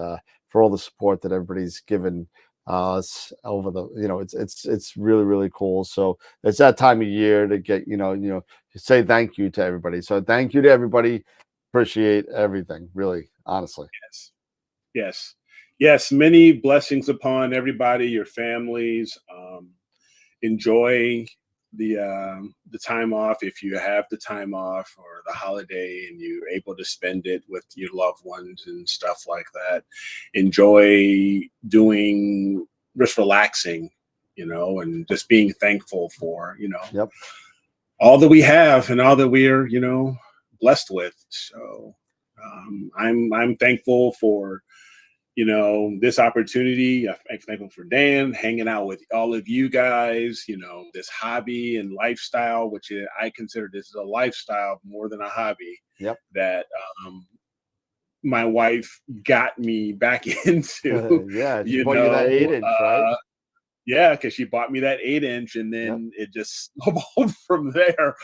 E: for all the support that everybody's given us over the it's really, really cool. So it's that time of year to get say thank you to everybody. So thank you to everybody. Appreciate everything, really, honestly.
B: Yes. Many blessings upon everybody, your families. Enjoy the time off if you have the time off, or the holiday and you're able to spend it with your loved ones and stuff like that. Enjoy just relaxing, and just being thankful for all that we have and all that we're blessed with. So I'm thankful for this opportunity. I'm thankful for Dan hanging out with all of you guys. This hobby and lifestyle, which I consider this is a lifestyle more than a hobby.
E: Yep.
B: That my wife got me back into.
E: Yeah, she bought you that 8-inch, right?
B: Yeah, because she bought me that 8-inch, and then it just snowballed from there.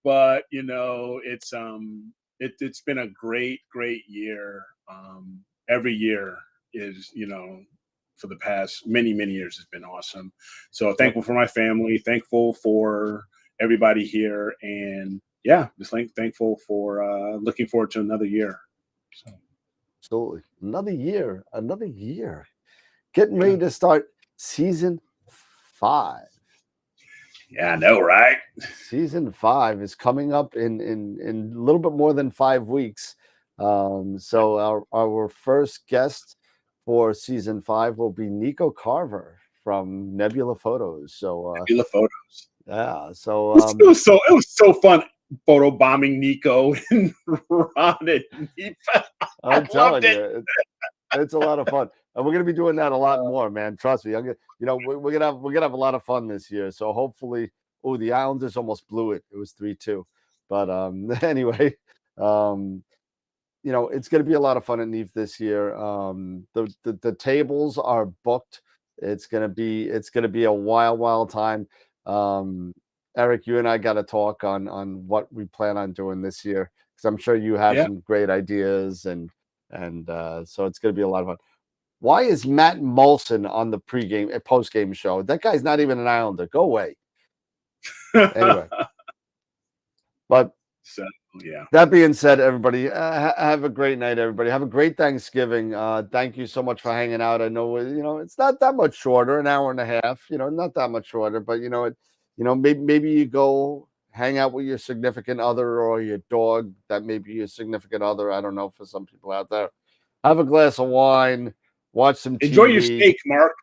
B: But it's been a great year. Every year is for the past many years has been awesome. So thankful for my family, thankful for everybody here, and just thankful for looking forward to another year. So.
E: Absolutely, another year. Getting ready to start season 5.
B: Yeah, I know, right?
E: Season 5 is coming up in a little bit more than 5 weeks. So our first guest for season 5 will be Nico Carver from Nebula Photos. So
B: Nebula Photos.
E: Yeah. So
B: it was so fun photo bombing Nico and Ron and Nipa.
E: I'm telling you, it's a lot of fun, and we're gonna be doing that a lot more, man. Trust me. We're gonna have a lot of fun this year. So hopefully, the Islanders almost blew it. It was 3-2, but anyway, it's gonna be a lot of fun at Neve this year. The tables are booked. It's gonna be a wild time. Eric, you and I got to talk on what we plan on doing this year, because I'm sure you have some great ideas, and so it's going to be a lot of fun. Why is Matt Molson on the post-game show? That guy's not even an Islander. Go away. Anyway, but that being said, everybody, have a great night. Everybody, have a great Thanksgiving. Thank you so much for hanging out. I know it's not that much shorter, an hour and a half. Not that much shorter, but maybe you go hang out with your significant other or your dog. That may be your significant other. I don't know, for some people out there. Have a glass of wine. Watch some TV.
B: Enjoy your steak, Mark.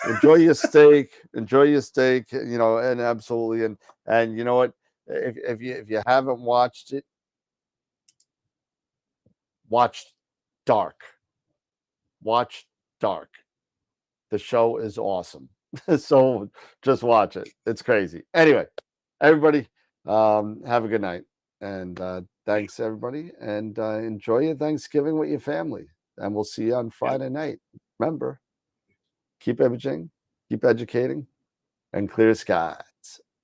E: Enjoy your steak. And absolutely. And you know what? If you haven't watched it, watch Dark. Watch Dark. The show is awesome. So just watch it. It's crazy. Anyway, everybody, have a good night. And thanks, everybody. And enjoy your Thanksgiving with your family. And we'll see you on Friday night. Remember, keep imaging, keep educating, and clear skies.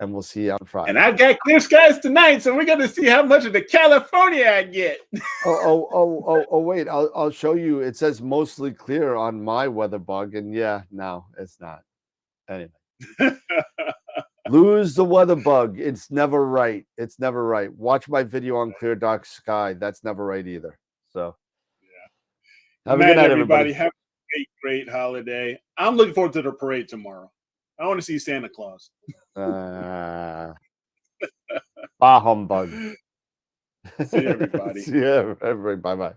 E: And we'll see you on Friday.
B: And I've got clear skies tonight, so we're going to see how much of the California I get.
E: Wait, I'll show you. It says mostly clear on my weather bug, and no, it's not. Anyway, lose the weather bug. It's never right. Watch my video on clear dark sky. That's never right either. So, have a good night, everybody.
B: Have a great holiday. I'm looking forward to the parade tomorrow. I want to see Santa Claus.
E: Bah humbug.
B: See you, everybody.
E: See you, everybody. Bye-bye.